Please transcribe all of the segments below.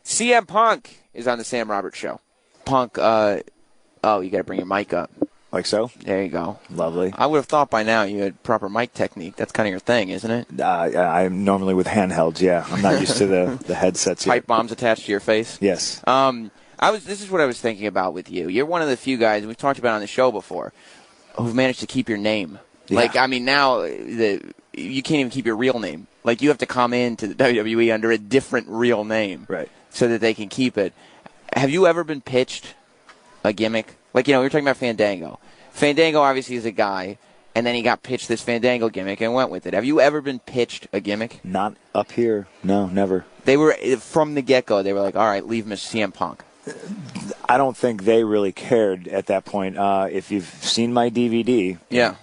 CM Punk is on the Sam Roberts Show. Punk, you got to bring your mic up. Like so? There you go. Lovely. I would have thought by now you had proper mic technique. That's kind of your thing, isn't it? I'm normally with handhelds, yeah. I'm not used to the headsets yet. Pipe bombs attached to your face? Yes. This is what I was thinking about with you. You're one of the few guys, we've talked about on the show before, who've managed to keep your name. Yeah. Like, I mean, now you can't even keep your real name. Like, you have to come into the WWE under a different real name. Right. So that they can keep it. Have you ever been pitched a gimmick? Like, we were talking about Fandango. Fandango obviously is a guy, and then he got pitched this Fandango gimmick and went with it. Have you ever been pitched a gimmick? Not up here. No, never. They were, from the get-go, they were like, all right, leave him as CM Punk. I don't think they really cared at that point. If you've seen my DVD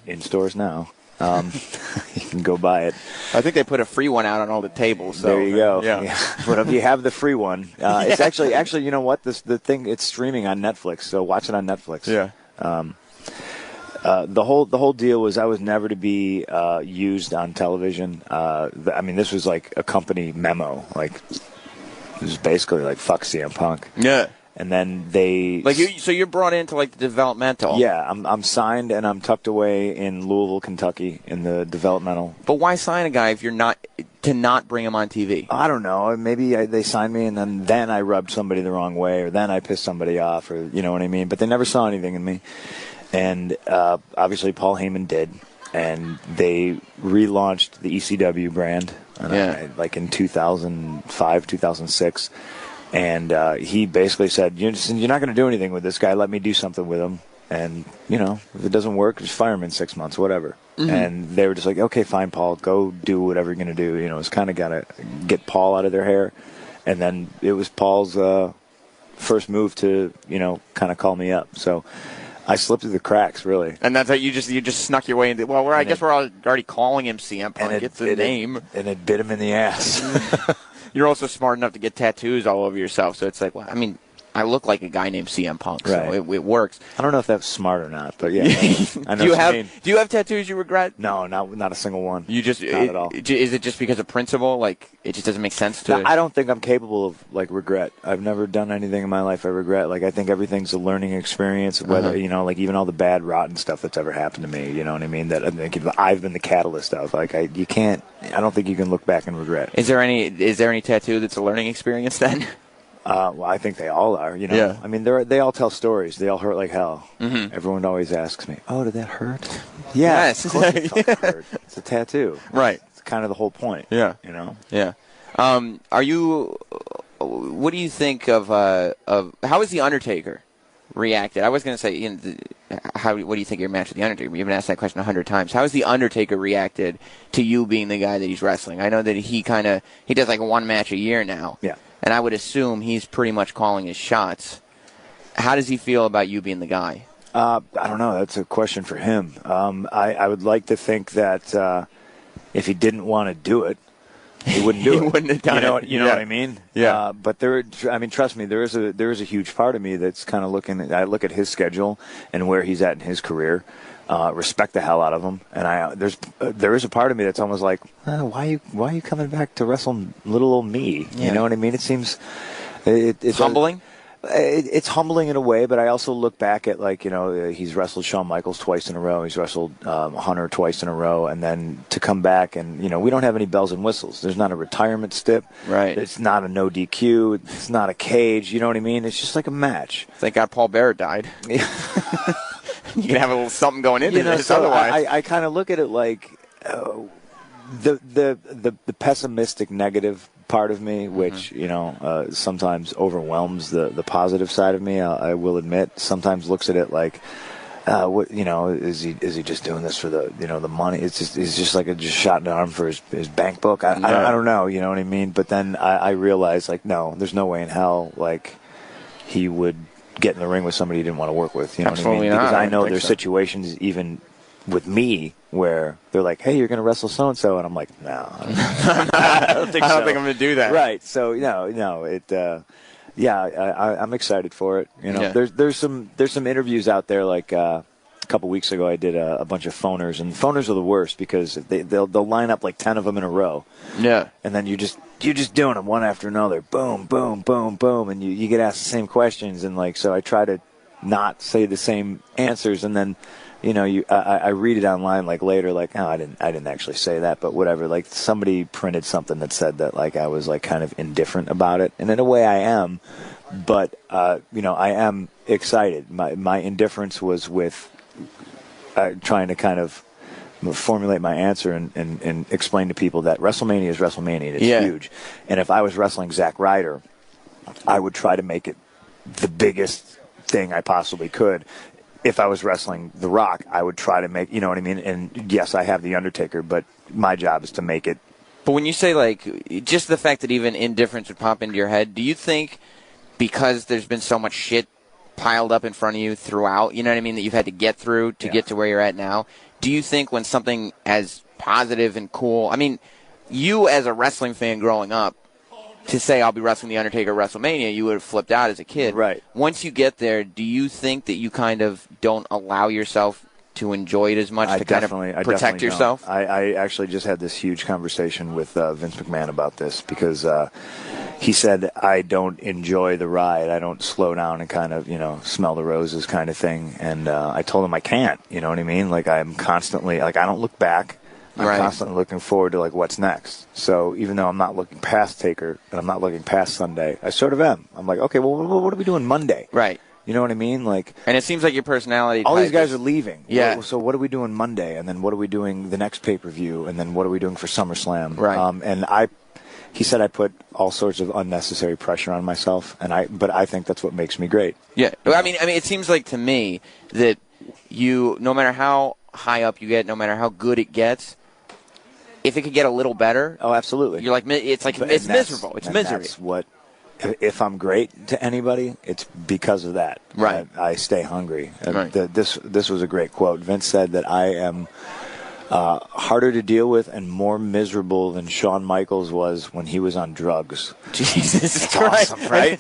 in stores now, you can go buy it. I think they put a free one out on all the tables. So. There you go. Yeah. But if you have the free one, it's actually, you know what? The thing, it's streaming on Netflix, so watch it on Netflix. Yeah. The whole deal was I was never to be used on television. I mean, this was like a company memo. Like, it was basically like, fuck CM Punk. Yeah. And then they so you're brought into like the developmental. Yeah, I'm signed and I'm tucked away in Louisville, Kentucky, in the developmental. But why sign a guy if you're not bring him on TV? I don't know. Maybe they signed me and then I rubbed somebody the wrong way, or then I pissed somebody off, or you know what I mean. But they never saw anything in me, and obviously Paul Heyman did, and they relaunched the ECW brand, like in 2005, 2006. And he basically said, you're not going to do anything with this guy. Let me do something with him. And, if it doesn't work, just fire him in 6 months, whatever. Mm-hmm. And they were just like, okay, fine, Paul, go do whatever you're going to do. It's kind of got to get Paul out of their hair. And then it was Paul's first move to, kind of call me up. So I slipped through the cracks, really. And that's how you just snuck your way into. Well, I guess we're already calling him CM Punk. It's a name. And it bit him in the ass. You're also smart enough to get tattoos all over yourself, so it's like, well, I mean, I look like a guy named CM Punk, so right. it works. I don't know if that's smart or not, but yeah. I know do you have tattoos you regret? No, not a single one. You just not at all. Is it just because of principle? Like it just doesn't make sense to? No, I don't think I'm capable of regret. I've never done anything in my life I regret. Like I think everything's a learning experience. Whether even all the bad, rotten stuff that's ever happened to me. You know what I mean? That I think I've been the catalyst of. Like you can't. I don't think you can look back and regret. Is there any tattoo that's a learning experience then? Well, I think they all are, Yeah. I mean, they all tell stories. They all hurt like hell. Mm-hmm. Everyone always asks me, "Oh, did that hurt?" Yeah, yes. Of course it fucking hurt. It's a tattoo. Right. It's kind of the whole point. Yeah. Yeah. What do you think of how has The Undertaker reacted? I was going to say, what do you think of your match with The Undertaker? You've been asked that question 100 times. How has The Undertaker reacted to you being the guy that he's wrestling? I know that he does like one match a year now. Yeah. And I would assume he's pretty much calling his shots. How does he feel about you being the guy? I don't know. That's a question for him. I would like to think that if he didn't want to do it, he wouldn't do it. He wouldn't have done it. You know what I mean? Yeah. But trust me, there is a huge part of me that's kind of I look at his schedule and where he's at in his career. Respect the hell out of him, and there is a part of me that's almost like, why are you coming back to wrestle little old me? Yeah. You know what I mean? It seems it's humbling. It's humbling in a way, but I also look back at he's wrestled Shawn Michaels twice in a row, he's wrestled Hunter twice in a row, and then to come back and we don't have any bells and whistles. There's not a retirement stip, right? It's not a no DQ. It's not a cage. You know what I mean? It's just like a match. Thank God Paul Bearer died. You can have a little something going into this. So otherwise, I kind of look at it like the pessimistic, negative part of me, which sometimes overwhelms the positive side of me. I will admit, sometimes looks at it like, is he just doing this for the money? It's just like a shot in the arm for his bank book. I don't know. You know what I mean? But then I realize no, there's no way in hell he would get in the ring with somebody he didn't want to work with. You know Absolutely what I mean? Because not. I know there's situations even with me where they're like, hey, you're going to wrestle so-and-so. And I'm like, no. I don't think I'm going to do that. Right. So, I'm excited for it. Yeah. There's some interviews out there like couple weeks ago, I did a bunch of phoners, and phoners are the worst because they'll line up like 10 of them in a row. Yeah. And then you're just doing them one after another, boom, boom, boom, boom, and you get asked the same questions, and like so I try to not say the same answers, and then I read it online like later, like I didn't actually say that, but whatever. Like somebody printed something that said that like I was like kind of indifferent about it, and in a way I am, but I am excited. My indifference was with trying to kind of formulate my answer and explain to people that WrestleMania is WrestleMania. It's huge, and if I was wrestling Zack Ryder, I would try to make it the biggest thing I possibly could. If I was wrestling The Rock, I would try to make, you know what I mean? And yes, I have The Undertaker, but my job is to make it. But when you say, like, just the fact that even indifference would pop into your head, do you think because there's been so much shit piled up in front of you throughout, you know what I mean, that you've had to get through to get to where you're at now, do you think when something as positive and cool, I mean, you as a wrestling fan growing up, to say I'll be wrestling The Undertaker at WrestleMania, you would have flipped out as a kid. Right. Once you get there, do you think that you kind of don't allow yourself to enjoy it as much to kind of protect yourself? I actually just had this huge conversation with Vince McMahon about this because he said I don't enjoy the ride. I don't slow down and kind of, smell the roses kind of thing. And I told him I can't, you know what I mean? Like I'm constantly, like I don't look back. I'm constantly looking forward to like what's next. So even though I'm not looking past Taker and I'm not looking past Sunday, I sort of am. I'm like, okay, well, what are we doing Monday? Right. You know what I mean? Like, and it seems like your personality. All these guys are leaving. Yeah. So what are we doing Monday? And then what are we doing the next pay-per-view? And then what are we doing for SummerSlam? Right. He said I put all sorts of unnecessary pressure on myself, but I think that's what makes me great. Yeah. I mean, it seems like to me that you, no matter how high up you get, no matter how good it gets, if it could get a little better, oh, absolutely. You're like, it's miserable. It's misery. That's what. If I'm great to anybody, it's because of that. Right. I stay hungry. Right. This was a great quote. Vince said that I am harder to deal with and more miserable than Shawn Michaels was when he was on drugs. Jesus That's Christ. awesome, right?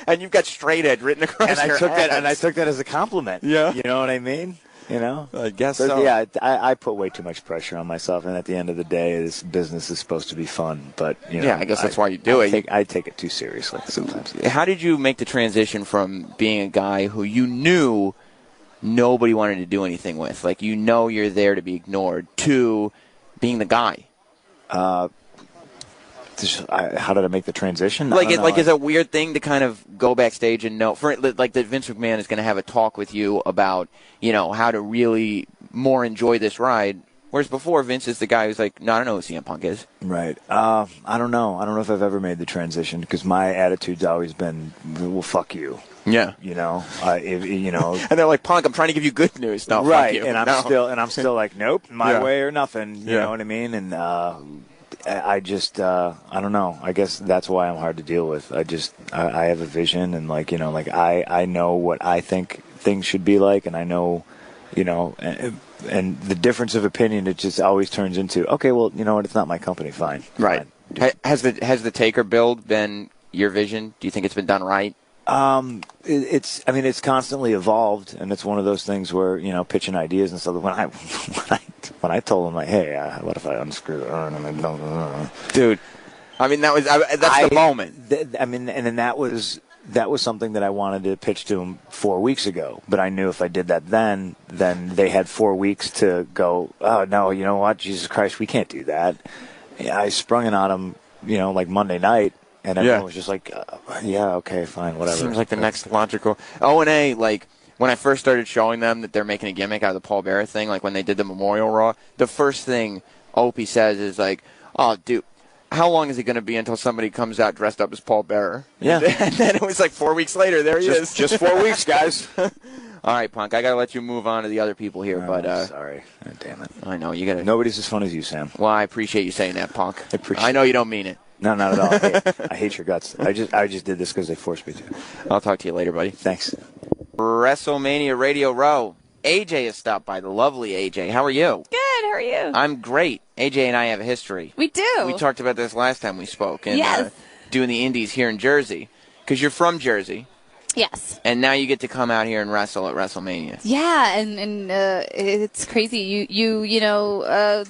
And you've got straight edge written across your ass. And I took that as a compliment. Yeah. You know what I mean? I guess so. Yeah, I put way too much pressure on myself, and at the end of the day, this business is supposed to be fun. But I guess that's why you do it. I take it too seriously sometimes. How did you make the transition from being a guy who you knew nobody wanted to do anything with, like you're there to be ignored, to being the guy? How did I make the transition? Is a weird thing to kind of go backstage and know, like that Vince McMahon is going to have a talk with you about, how to really more enjoy this ride. Whereas before, Vince is the guy who's like, no, I don't know who CM Punk is. Right. I don't know. I don't know if I've ever made the transition because my attitude's always been, well, fuck you. Yeah. And they're like, Punk, I'm trying to give you good news. No, right. Fuck you. And I'm still like, nope, my way or nothing. You know what I mean? And I just, I don't know. I guess that's why I'm hard to deal with. I have a vision, and I know what I think things should be like, and I know, and the difference of opinion, it just always turns into, okay, well, you know what? It's not my company. Fine. Right. Has the Taker build been your vision? Do you think it's been done right? It's constantly evolved, and it's one of those things where pitching ideas and stuff. When I told him like, hey, what if I unscrew the urn and I don't, dude? I mean, that's the moment. And then that was something that I wanted to pitch to him 4 weeks ago. But I knew if I did that then they had 4 weeks to go. Oh no, you know what? Jesus Christ, we can't do that. I sprung it on him, like Monday night. And everyone was just like, yeah, okay, fine, whatever. Seems like the next logical. O&A, like, when I first started showing them that they're making a gimmick out of the Paul Bearer thing, like when they did the Memorial Raw, the first thing Opie says is like, oh, dude, how long is it going to be until somebody comes out dressed up as Paul Bearer? Yeah. And then it was like 4 weeks later, there he is. Just 4 weeks, guys. All right, Punk, I got to let you move on to the other people here. Sorry. Oh, damn it. I know, you got to. Nobody's as fun as you, Sam. Well, I appreciate you saying that, Punk. I know you don't mean it. No, not at all. I hate your guts. I just did this because they forced me to. I'll talk to you later, buddy. Thanks. WrestleMania Radio Row. AJ has stopped by. The lovely AJ. How are you? Good. How are you? I'm great. AJ and I have a history. We do. We talked about this last time we spoke. And, yes. Doing the indies here in Jersey. Because you're from Jersey. Yes. And now you get to come out here and wrestle at WrestleMania. Yeah, and it's crazy. You know,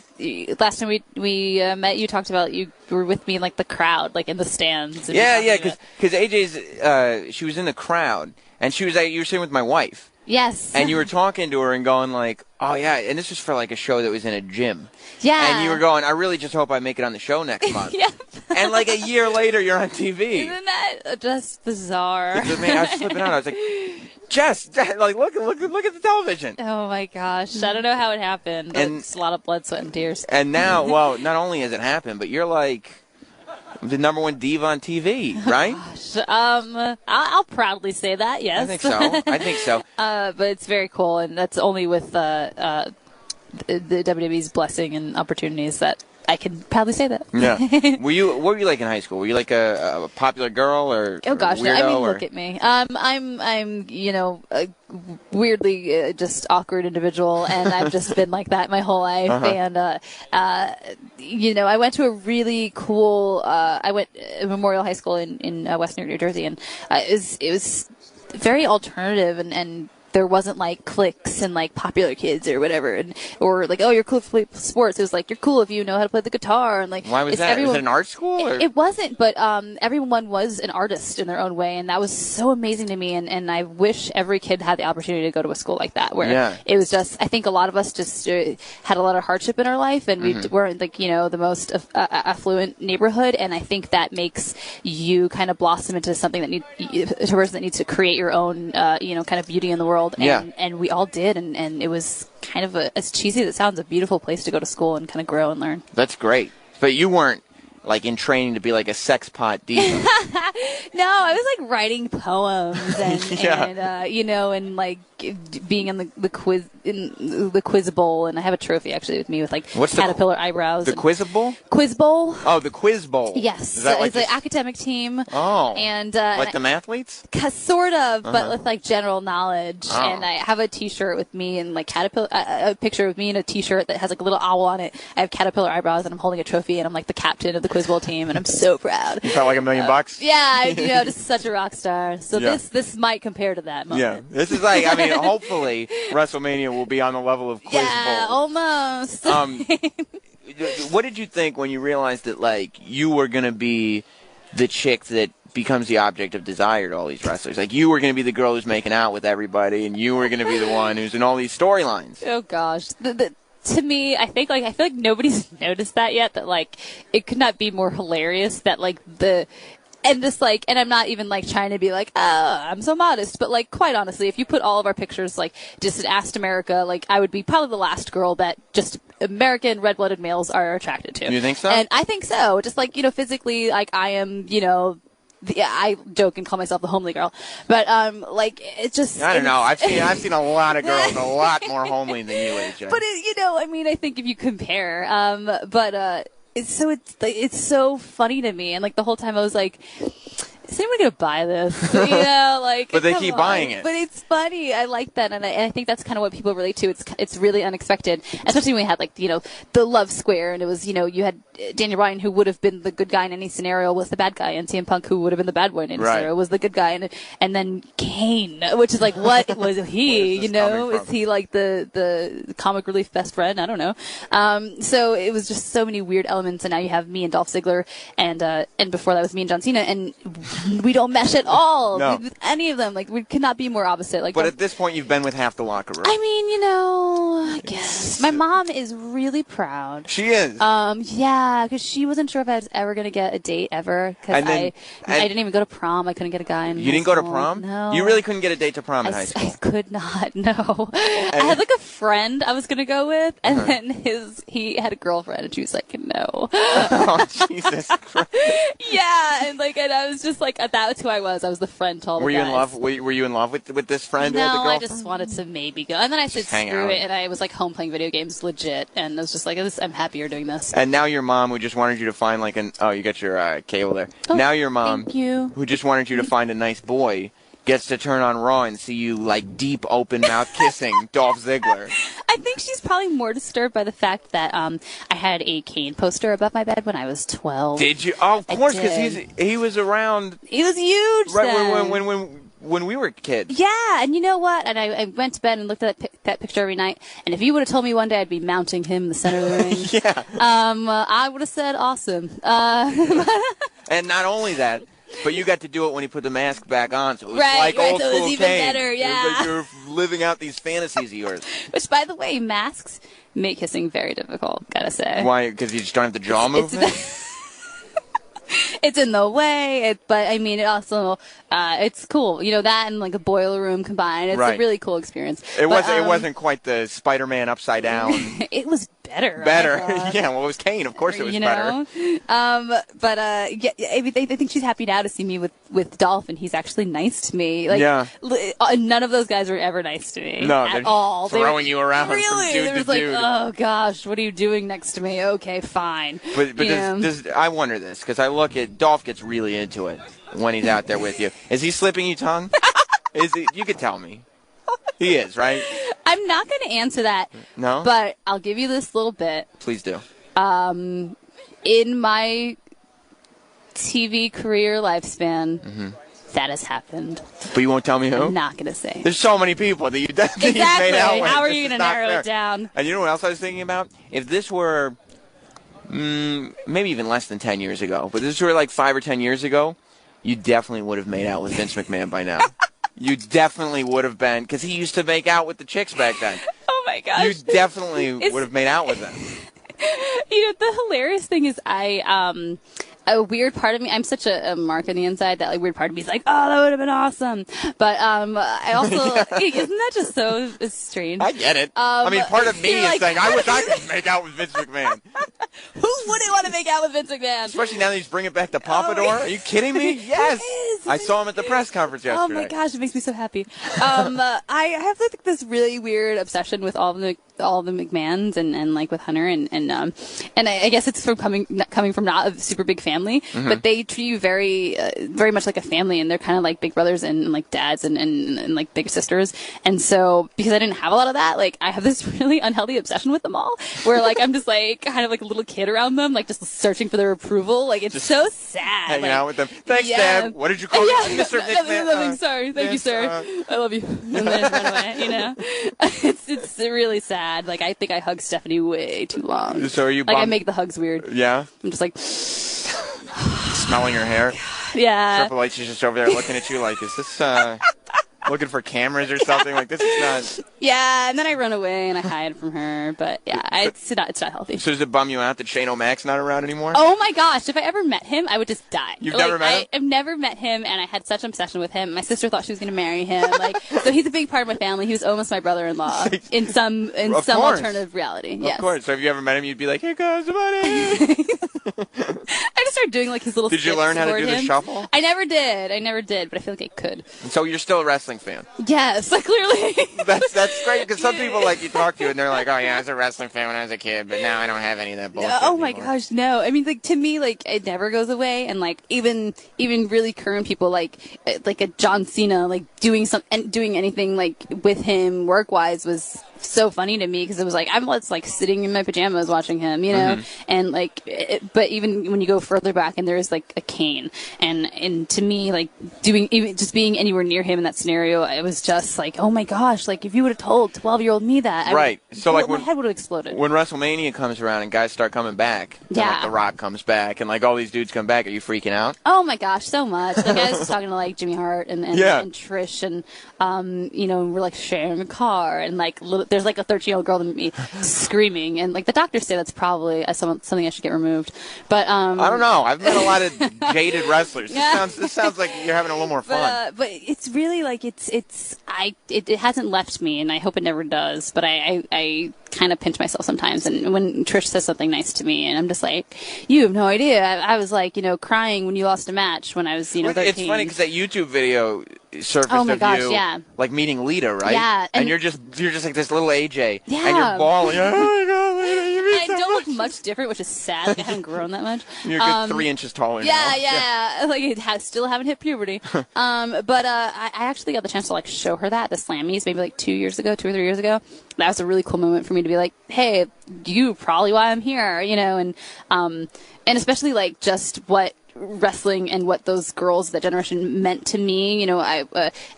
last time we met, you talked about you were with me in like the crowd, like in the stands. Yeah, because AJ's she was in the crowd, and she was you were sitting with my wife. Yes. And you were talking to her and going like, oh, yeah, and this was for like a show that was in a gym. Yeah. And you were going, I really just hope I make it on the show next month. Yeah. And like a year later, you're on TV. Isn't that just bizarre? Man, I was flipping out. I was like, Jess, like, look at the television. Oh, my gosh. I don't know how it happened. And it's a lot of blood, sweat, and tears. And now, well, not only has it happened, but you're like the #1 diva on TV, right? Gosh. I'll proudly say that, yes. I think so. But it's very cool, and that's only with the WWE's blessing and opportunities that I can proudly say that. Yeah. What were you like in high school? Were you like a popular girl or oh gosh, weirdo, I mean, look at me. I'm weirdly just awkward individual, and I've just been like that my whole life. And I went to a really cool. I went Memorial High School in West New Jersey, and it was very alternative and there wasn't like cliques and like popular kids or whatever, or like, oh, you're cool if you play sports. It was like, you're cool if you know how to play the guitar. And like, why was that? Was it an art school? Or? It wasn't, but everyone was an artist in their own way, and that was so amazing to me. And I wish every kid had the opportunity to go to a school like that, where it was just, I think a lot of us just had a lot of hardship in our life, and we weren't like, the most affluent neighborhood. And I think that makes you kind of blossom into something that a person that needs to create your own, kind of beauty in the world. And we all did, and it was kind of as cheesy as it sounds, a beautiful place to go to school and kind of grow and learn. That's great. But you weren't like in training to be like a sex pot diva. No, I was like writing poems and like being in the quiz bowl, and I have a trophy actually with me with like caterpillar eyebrows. The quiz bowl? Quiz bowl. Oh, the quiz bowl. Yes, is that like it's an academic team. Oh, and like the mathletes? Sort of, but with like general knowledge. Oh. And I have a T-shirt with me and like caterpillar, a picture of me in a T-shirt that has like a little owl on it. I have caterpillar eyebrows, and I'm holding a trophy, and I'm like the captain of the quiz bowl team, and I'm so proud. You felt like $1 million bucks? Yeah, just such a rock star. So this might compare to that moment. Yeah, this is like, I mean, hopefully WrestleMania will be on the level of quiz bowl. Yeah, almost. What did you think when you realized that like you were going to be the chick that becomes the object of desire to all these wrestlers? Like you were going to be the girl who's making out with everybody, and you were going to be the one who's in all these storylines. Oh gosh. To me, I feel like nobody's noticed that yet, that like it could not be more hilarious that like and I'm not even like trying to be like, oh, I'm so modest, but like quite honestly, if you put all of our pictures like just asked America, like I would be probably the last girl that just American red-blooded males are attracted to. You think so? And I think so. Just like, physically, like I am, I joke and call myself the homely girl, but like it's just. I don't know. I've seen a lot of girls a lot more homely than you, AJ. But I think if you compare, it's so funny to me, and like the whole time I was like, is anyone gonna buy this? But they keep buying it. But it's funny. I like that, and I think that's kind of what people relate to. It's really unexpected, especially when we had like the love square, and it was you had Daniel Bryan, who would have been the good guy in any scenario, was the bad guy, and CM Punk, who would have been the bad boy in any scenario, was the good guy, and then Kane, which is like, what was he? Is he like the comic relief best friend? I don't know. So it was just so many weird elements, and now you have me and Dolph Ziggler, and before that was me and John Cena, and we don't mesh at all with any of them. Like we could not be more opposite. Like, but at this point, you've been with half the locker room. I mean, I guess my mom is really proud. She is. Yeah, because she wasn't sure if I was ever going to get a date ever. Because I didn't even go to prom. I couldn't get a guy. You didn't go to prom? No. You really couldn't get a date to prom in high school? I could not, no. I had like a friend I was going to go with, and then he had a girlfriend, and she was like, no. Oh, Jesus Christ. Yeah, and I was just like, that's who I was. I was the friend to all the guys. Were you in love? Were you in love with this friend? No, or the girlfriend? I just wanted to maybe go. And then I said, screw it, and I was like home playing video games legit, and I was just like, I'm happier doing this. And now your mom, who just wanted you to find like you got your cable there. Oh, now your mom, thank you. Who just wanted you to find a nice boy, gets to turn on Raw and see you like deep open mouth kissing Dolph Ziggler. I think she's probably more disturbed by the fact that I had a Kane poster above my bed when I was 12. Did you? Oh, of course, because he was around. He was huge. Right then. when we were kids. Yeah, and you know what? And I went to bed and looked at that picture every night. And if you would have told me one day I'd be mounting him in the center of the ring, Yeah. I would have said awesome. And not only that, but you got to do it when he put the mask back on, so it was like old so it school was even Kane. better, It was yeah. like you were living out these fantasies of yours. Which, by the way, masks make kissing very difficult, gotta say. Why? Because you just don't have the jaw movement? It's in the way, but I mean, it also, it's cool. You know, that and like a boiler room combined. It's a really cool experience. It wasn't quite the Spider-Man upside down. It was better. Yeah, well, it was Kane. Of course it was better. But yeah, I mean, they think she's happy now to see me with Dolph, and he's actually nice to me. Like, yeah. None of those guys were ever nice to me. No, at all. Throwing you around really, from dude they was to like, dude. oh gosh, what are you doing next to me? Okay, fine. But I wonder this, because I look at Dolph gets really into it when he's out there with you. Is he slipping you tongue? You could tell me. He is, right? I'm not going to answer that. No? But I'll give you this little bit. Please do. In my TV career lifespan, that has happened. But you won't tell me who? I'm not going to say. There's so many people that you've exactly. made out with. How are This you is going to not narrow fair. it down? And you know what else I was thinking about? If this were maybe even less than 10 years ago, but this were like 5 or 10 years ago, you definitely would have made out with Vince McMahon by now. You definitely would have been, because he used to make out with the chicks back then. Oh my gosh. You definitely would have made out with them. You know, the hilarious thing is a weird part of me, I'm such a mark on the inside that like weird part of me is like, oh, that would have been awesome. But I also, isn't that just so strange? I get it. I mean, part of me is like, saying, I wish I could make out with Vince McMahon. Who wouldn't want to make out with Vince McMahon? Especially now that he's bringing back the Pompadour. Are you kidding me? Yes. I saw him at the press conference yesterday. Oh my gosh, it makes me so happy. I have like this really weird obsession with all the McMahons and like with Hunter and I guess it's from coming from not a super big family, but they treat you very much like a family, and they're kind of like big brothers and like dads and like big sisters. And so because I didn't have a lot of that, like I have this really unhealthy obsession with them all, where like I'm just like kind of like a little kid around them, like just searching for their approval. Like it's just so sad. Hanging like, out with them. Thanks, Dad. What did you call it, Mr. McMahon? Nothing. Sorry. Thank you, sir. I love you. And then just run away. You know, it's really sad. Like I think I hug Stephanie way too long. So are you? Like I make the hugs weird. Yeah. I'm just like smelling her hair. Yeah. Like she's just over there looking at you like, is this looking for cameras or something? Like this is not. Yeah, and then I run away and I hide from her. But yeah, it's not healthy. So does it bum you out that Shane O'Mac's not around anymore? Oh my gosh! If I ever met him, I would just die. You've never met him? I've never met him, and I had such an obsession with him. My sister thought she was going to marry him. Like, so he's a big part of my family. He was almost my brother-in-law in some alternative reality. Yes. Of course. So if you ever met him, you'd be like, "Here goes the money." I just started doing like his little. Did you learn how to do the him. shuffle? I never did, but I feel like I could. So you're still a wrestling fan? Yes, clearly. That's great, because some people like you talk to and they're like, "Oh yeah, I was a wrestling fan when I was a kid, but now I don't have any of that bullshit." Oh my anymore. gosh, no! I mean, like to me, like it never goes away, and like even really current people, like a John Cena, like doing anything like with him work wise was so funny to me, because it was like I'm just like sitting in my pajamas watching him, you know, and like but even when you go further back and there's like a Kane, and to me, like just being anywhere near him in that scenario, it was just like, oh my gosh, like if you would have told 12-year-old me that, my head would have exploded. When WrestleMania comes around and guys start coming back, and, like The Rock comes back and like all these dudes come back, are you freaking out? Oh my gosh, so much. Like I was just talking to like Jimmy Hart and Trish, and you know, we're like sharing a car, and like there's like a 13-year-old girl to me screaming, and like the doctors say that's probably something I should get removed. But I don't know. I've met a lot of jaded wrestlers. This sounds like you're having a little more fun. But it's really like it hasn't left me, and I hope it never does. But I kind of pinch myself sometimes, and when Trish says something nice to me, and I'm just like, you have no idea. I was like, you know, crying when you lost a match when I was, 13. It's funny because that YouTube video surfaced of you, like meeting Lita, right? Yeah, and you're just like this little AJ, yeah, and you're bawling. Oh my God, Lita, you mean I so don't much. look much different, which is sad. Like I haven't grown that much. You're a good 3 inches taller. now. Yeah. Like still haven't hit puberty. But I actually got the chance to like show her that at the Slammies maybe like 2 or 3 years ago. That was a really cool moment for me to be like, hey, you probably why I'm here, you know, and especially like just what wrestling and what those girls, that generation, meant to me. You know,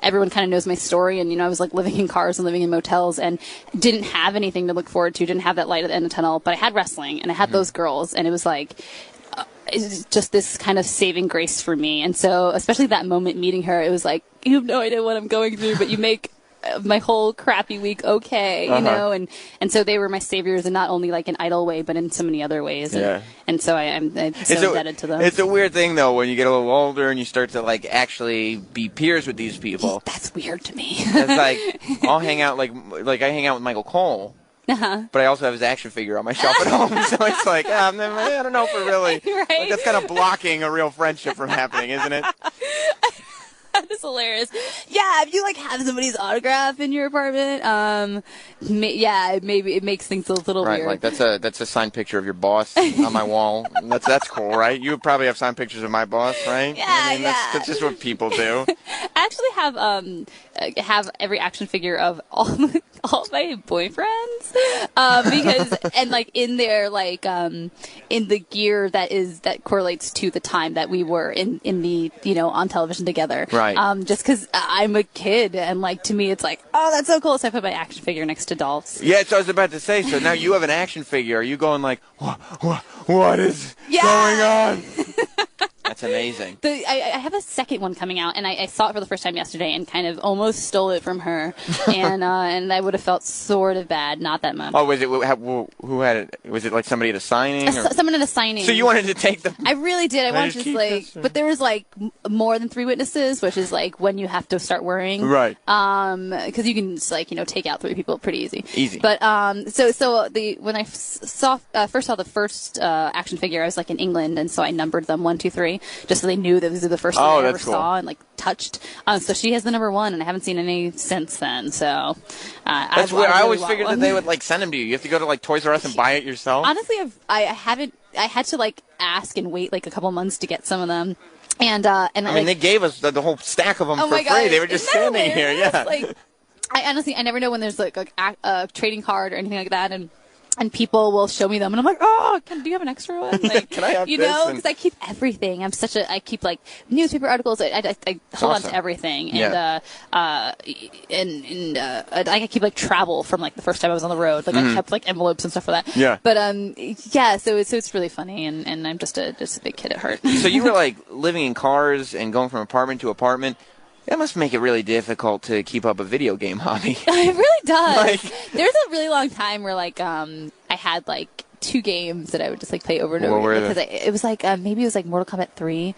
everyone kind of knows my story, and, you know, I was like living in cars and living in motels and didn't have anything to look forward to, didn't have that light at the end of the tunnel, but I had wrestling and I had those girls, and it was like, it's just this kind of saving grace for me. And so, especially that moment meeting her, it was like, you have no idea what I'm going through, but you make my whole crappy week okay, you know, and so they were my saviors, and not only like in idol way, but in so many other ways. And so I'm so indebted to them. It's a weird thing though when you get a little older and you start to like actually be peers with these people. That's weird to me. It's like I'll hang out like I hang out with Michael Cole. But I also have his action figure on my shelf at home, so it's like I don't know if we're really. Right? Like, that's kind of blocking a real friendship from happening, isn't it? That is hilarious. Yeah, if you like have somebody's autograph in your apartment, maybe it makes things a little weird. Like that's a signed picture of your boss on my wall. That's cool, right? You probably have signed pictures of my boss, right? Yeah, I mean, that's just what people do. I actually have every action figure of all my boyfriends, because and like in their like in the gear that correlates to the time that we were in the, you know, on television together. Right. Just because I'm a kid, and like to me it's like, oh, that's so cool. So I put my action figure next to Dolph's. Yeah, so I was about to say. So now you have an action figure. Are you going like, what is going on? That's amazing. I have a second one coming out, and I saw it for the first time yesterday, and kind of almost stole it from her, and I would have felt sort of bad, not that much. Oh, was it who had it? Was it like somebody at a signing? Someone at a signing. So you wanted to take them? I really did. I wanted to like, but there was like more than 3 witnesses, which is like when you have to start worrying, right? Because you can just, like, you know, take out 3 people pretty easy. Easy. But when I first saw the first action figure, I was like in England, and so I numbered them 1, 2, 3. Just so they knew that this was the first one I ever saw and like touched. So she has the number 1, and I haven't seen any since then. So that's weird. I always figured that they would like send them to you. You have to go to like Toys R Us and buy it yourself. Honestly, I haven't. I had to like ask and wait like a couple months to get some of them. And I mean, they gave us the whole stack of them for free. They were just standing here. Yeah. Like, I never know when there's like a trading card or anything like that, and people will show me them, and I'm like, oh, do you have an extra one? Like, can I have you this? know, because I keep everything. I keep like newspaper articles. I hold on to everything, and I keep like travel from like the first time I was on the road. Like I kept like envelopes and stuff for that. Yeah. But so it's really funny, and I'm just a big kid at heart. So you were like living in cars and going from apartment to apartment. That must make it really difficult to keep up a video game hobby. It really does. Like, there's a really long time where like I had like 2 games that I would just like play over and over because it was like maybe it was like Mortal Kombat 3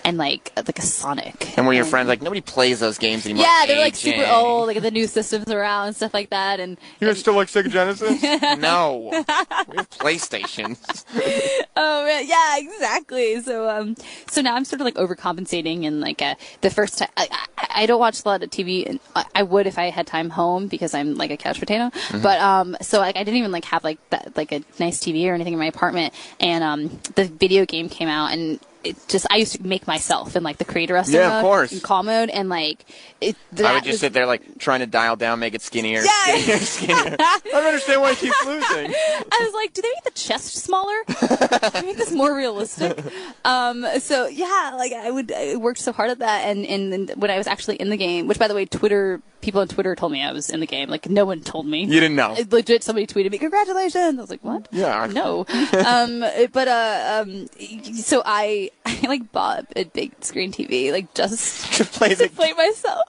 and like a Sonic. And were your friends like, nobody plays those games anymore? Yeah, they were like super old, like the new systems around and stuff like that. And you guys still like Sega Genesis? No, we have PlayStations. Oh man, yeah, exactly. So now I'm sort of like overcompensating, and like the first time I don't watch a lot of TV, and I would if I had time home because I'm like a couch potato. But so like I didn't even like have like that like a nice TV or anything in my apartment, and the video game came out, and I used to make myself in like the creator wrestler mode, of course, in call mode, and like I would just sit there like trying to dial down, make it skinnier, skinnier. I don't understand why he keeps losing. I was like, do they make the chest smaller? Make this more realistic. So yeah, like I worked so hard at that, and when I was actually in the game, which by the way, people on Twitter told me I was in the game. Like no one told me. You didn't know. Legit, somebody tweeted me, congratulations. I was like, what? Yeah. No. So I like bought a big screen TV, like just to play myself.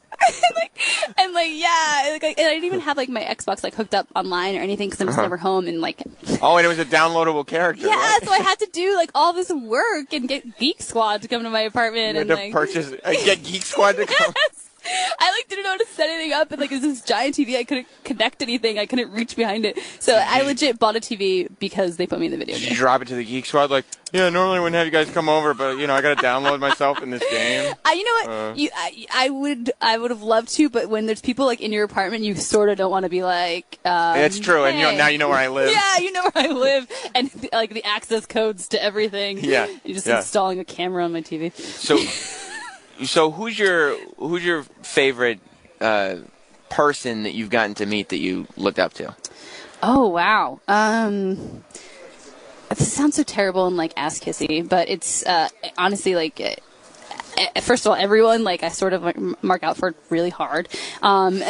and I didn't even have like my Xbox like hooked up online or anything because I'm just never home, and like. Oh, and it was a downloadable character. Yeah, right? So I had to do like all this work and get Geek Squad to come to my apartment and like purchase, get Geek Squad to come. Yes. I like didn't know how to set anything up, and like it was this giant TV. I couldn't connect anything. I couldn't reach behind it. So I legit bought a TV because they put me in the video game. Did you drop it to the Geek Squad like, yeah, normally I wouldn't have you guys come over, but you know I got to download myself in this game. You know what? I would have loved to, but when there's people like in your apartment, you sort of don't want to be like. It's true, hey. and now you know where I live. Yeah, you know where I live, and like the access codes to everything. Yeah, you're just installing a camera on my TV. So who's your favorite person that you've gotten to meet that you looked up to? Oh wow. It sounds so terrible and like ass kissy, but it's honestly like. First of all, everyone, like, I sort of mark out for it really hard. And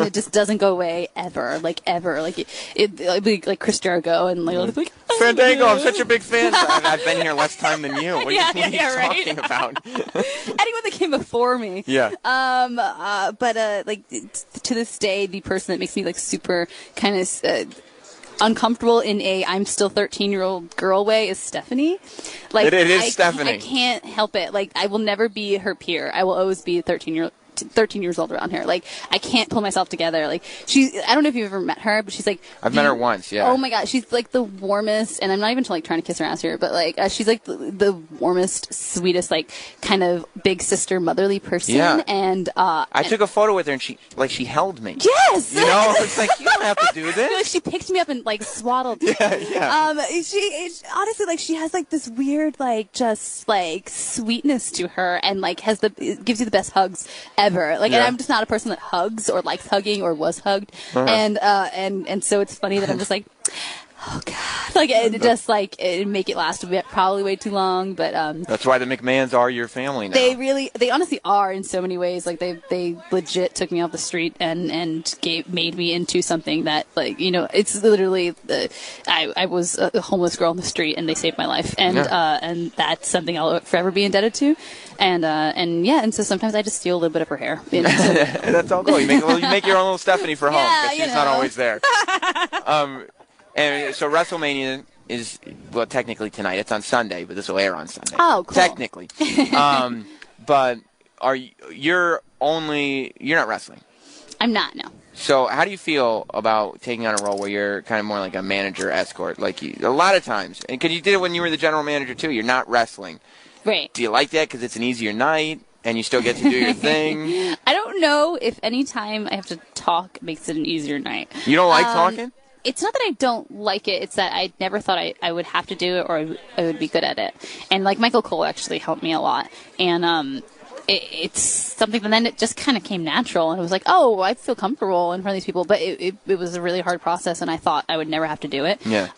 it just doesn't go away ever. Like, it'll be like Chris Jericho and like, Fandango, I'm such a big fan. I've been here less time than you. What are you talking about? Anyone that came before me. Yeah. But like, to this day, the person that makes me like super kind of, uncomfortable in a I'm still 13-year-old girl way is Stephanie. Like it is Stephanie. I can't help it. Like I will never be her peer. I will always be 13 years old around her. Like I can't pull myself together. Like I don't know if you've ever met her, but she's like I've met her once. Yeah. Oh my god, she's like the warmest, and I'm not even like trying to kiss her ass here, but like she's like the warmest, sweetest, like kind of big sister, motherly person. Yeah. And I took a photo with her, and she held me. Yes. You know, it's like you don't have to do this. Like she picked me up and like swaddled me. Yeah. She honestly like she has like this weird like just like sweetness to her, and like it gives you the best hugs ever. Like, and I'm just not a person that hugs or likes hugging or was hugged, and so it's funny that I'm just like, oh god, like it just like it make it last a bit, probably way too long, but that's why the McMahons are your family now. They honestly are in so many ways. Like they legit took me off the street and made me into something that, like, you know, it's literally I was a homeless girl on the street and they saved my life, and that's something I'll forever be indebted to, and so sometimes I just steal a little bit of her hair. You know, so. That's all cool. You make your own little Stephanie for home because she's not always there. And so WrestleMania is, well, technically tonight. It's on Sunday, but this will air on Sunday. Oh, cool. Technically. But you're not wrestling? I'm not, no. So how do you feel about taking on a role where you're kind of more like a manager escort? Like a lot of times, and because you did it when you were the general manager too, you're not wrestling. Right. Do you like that because it's an easier night and you still get to do your thing? I don't know if any time I have to talk makes it an easier night. You don't like talking? It's not that I don't like it. It's that I never thought I would have to do it or I would be good at it. And like Michael Cole actually helped me a lot. And it's something that then it just kind of came natural. And it was like, oh, I feel comfortable in front of these people. But it was a really hard process, and I thought I would never have to do it. Yeah.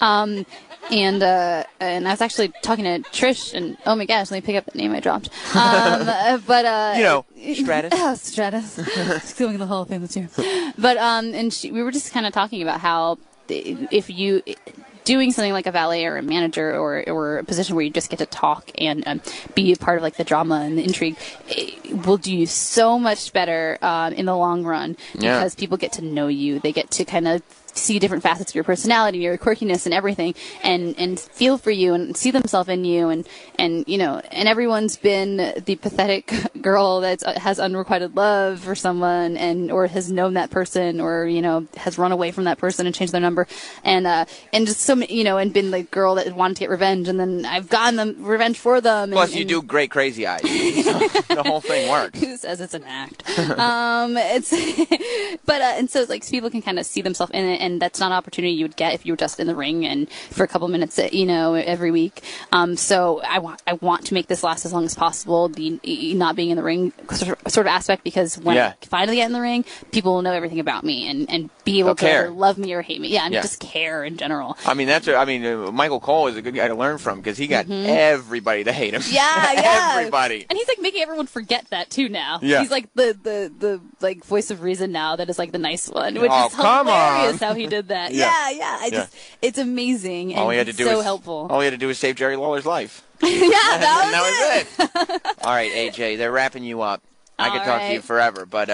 And I was actually talking to Trish, and oh my gosh, let me pick up the name I dropped. But you know, Stratus. Oh, Stratus. She's doing the Hall of Fame this year. But and we were just kind of talking about how if you doing something like a valet or a manager or a position where you just get to talk and be a part of like the drama and the intrigue, it will do you so much better in the long run because people get to know you. They get to kind of see different facets of your personality, your quirkiness and everything, and feel for you and see themselves in you, and you know, and everyone's been the pathetic girl that has unrequited love for someone or has known that person, or you know, has run away from that person and changed their number, and just so many, you know, and been the girl that wanted to get revenge, and then I've gotten them revenge for them. Plus, you do great crazy eyes. So the whole thing works. Who says it's an act? And so like people can kind of see themselves in it. And that's not an opportunity you would get if you were just in the ring and for a couple minutes, you know, every week. So I want to make this last as long as possible. The not being in the ring sort of aspect, because when I finally get in the ring, people will know everything about me and be able to either love me or hate me. Yeah, and just care in general. I mean, Michael Cole is a good guy to learn from because he got everybody to hate him. Yeah, everybody. And he's like making everyone forget that too now. Yeah. He's like the like voice of reason now that is like the nice one, which is come hilarious on. how he did that. It's amazing, and all he had to do so was, helpful. All he had to do was save Jerry Lawler's life. that was it. All right, AJ, they're wrapping you up. I could talk to you forever, but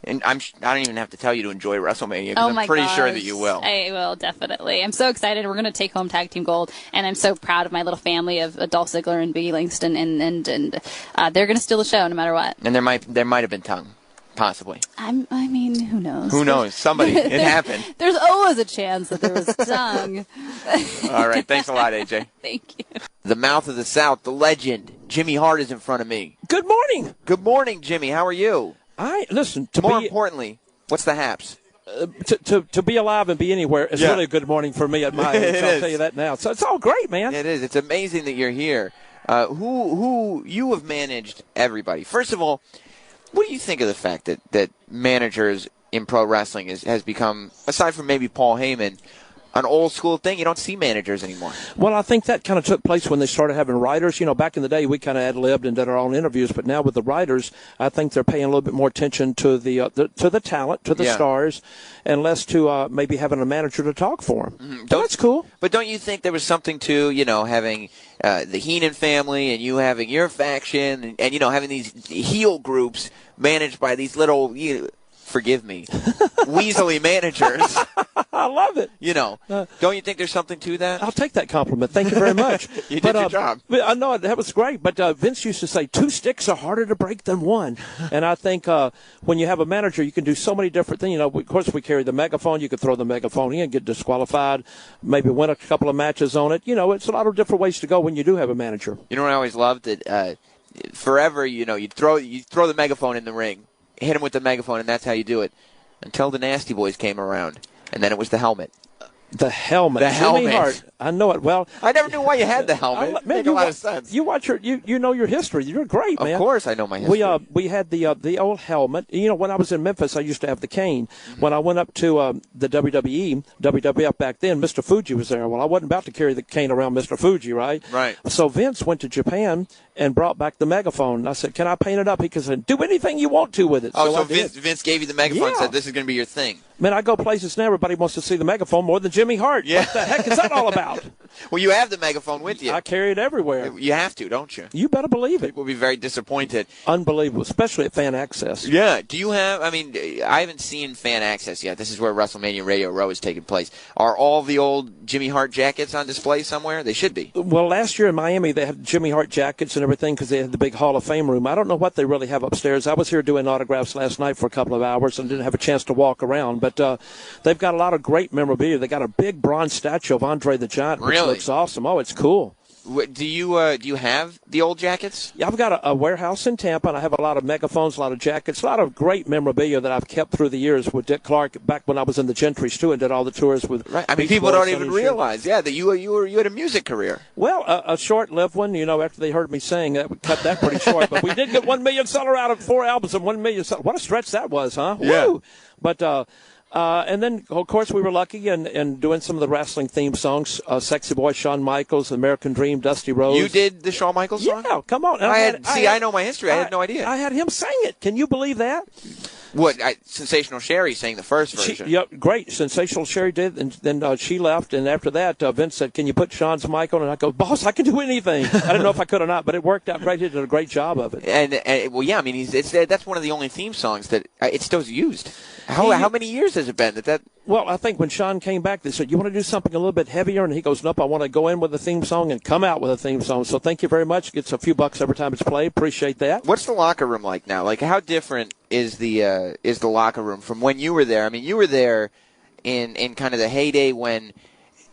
and I don't even have to tell you to enjoy WrestleMania because I'm pretty sure that you will. I will, definitely. I'm so excited. We're going to take home Tag Team Gold, and I'm so proud of my little family of Dolph Ziggler and Biggie Langston, and they're going to steal the show no matter what. And there might have been tongue. Possibly. I mean, who knows? Who knows? Somebody. It happened. There's always a chance that there was tongue. All right. Thanks a lot, AJ. Thank you. The mouth of the South, the legend, Jimmy Hart is in front of me. Good morning. Good morning, Jimmy. How are you? More importantly, what's the haps? To be alive and be anywhere is really a good morning for me at my age. I'll tell you that now. So it's all great, man. It is. It's amazing that you're here. Who you have managed everybody. First of all, what do you think of the fact that managers in pro wrestling has become, aside from maybe Paul Heyman, an old school thing. You don't see managers anymore. Well, I think that kind of took place when they started having writers. Back in the day, we kind of ad-libbed and did our own interviews, but now with the writers, I think they're paying a little bit more attention to the talent, to the stars, and less to maybe having a manager to talk for them. Mm-hmm. That's cool. But don't you think there was something to, having the Heenan family and you having your faction and having these heel groups managed by these little, forgive me, weaselly managers. I love it. Don't you think there's something to that? I'll take that compliment. Thank you very much. You did your job. I know that was great. But Vince used to say 2 sticks are harder to break than one. And I think when you have a manager, you can do so many different things. Of course, we carry the megaphone. You could throw the megaphone in, get disqualified, maybe win a couple of matches on it. It's a lot of different ways to go when you do have a manager. You know what I always loved? That forever, you throw the megaphone in the ring, hit him with the megaphone, and that's how you do it. Until the Nasty Boys came around. And then it was the helmet. The helmet. The helmet. Jimmy Hart. I know it well. I never knew why you had the helmet. Made a lot of sense. You watch you know your history. You're great, man. Of course, I know my history. We had the old helmet. When I was in Memphis, I used to have the cane. Mm-hmm. When I went up to the WWF back then, Mr. Fuji was there. Well, I wasn't about to carry the cane around Mr. Fuji, right? Right. So Vince went to Japan and brought back the megaphone. And I said, "Can I paint it up?" He said, "Do anything you want to with it." Oh, so Vince gave you the megaphone and said, "This is going to be your thing." Man, I go places now, everybody wants to see the megaphone more than Jimmy Hart. Yeah. What the heck is that all about? Well, you have the megaphone with you. I carry it everywhere. You have to, don't you? You better believe it. People will be very disappointed. Unbelievable, especially at Fan Access. Yeah. Do you have, I haven't seen Fan Access yet. This is where WrestleMania Radio Row is taking place. Are all the old Jimmy Hart jackets on display somewhere? They should be. Well, last year in Miami, they had Jimmy Hart jackets and everything because they had the big Hall of Fame room. I don't know what they really have upstairs. I was here doing autographs last night for a couple of hours and didn't have a chance to walk around, but they've got a lot of great memorabilia. They got a big bronze statue of Andre the Giant, which looks awesome. Oh, it's cool. Do you have the old jackets? Yeah, I've got a warehouse in Tampa, and I have a lot of megaphones, a lot of jackets, a lot of great memorabilia that I've kept through the years with Dick Clark back when I was in the Gentries too, and did all the tours with. Right. People don't even realize, that you had a music career. Well, a short-lived one. After they heard me sing, we cut that pretty short. But we did get 1 million seller out of 4 albums and 1 million seller. What a stretch that was, huh? Yeah. Woo! But. And then, of course, we were lucky in doing some of the wrestling theme songs. Sexy Boy, Shawn Michaels, American Dream, Dusty Rhodes. You did the Shawn Michaels song? Yeah, come on. I know my history. I had no idea. I had him sing it. Can you believe that? What? Sensational Sherry sang the first version. Great. Sensational Sherry did, and then she left. And after that, Vince said, "Can you put Shawn's mic on?" And I go, "Boss, I can do anything." I don't know if I could or not, but it worked out great. He did a great job of it. And well, yeah, that's one of the only theme songs that it's still used. How many years has it been that? Well, I think when Shawn came back, they said, "You want to do something a little bit heavier?" And he goes, "Nope, I want to go in with a theme song and come out with a theme song." So thank you very much. Gets a few bucks every time it's played. Appreciate that. What's the locker room like now? Like, how different is the locker room from when you were there? You were there in kind of the heyday when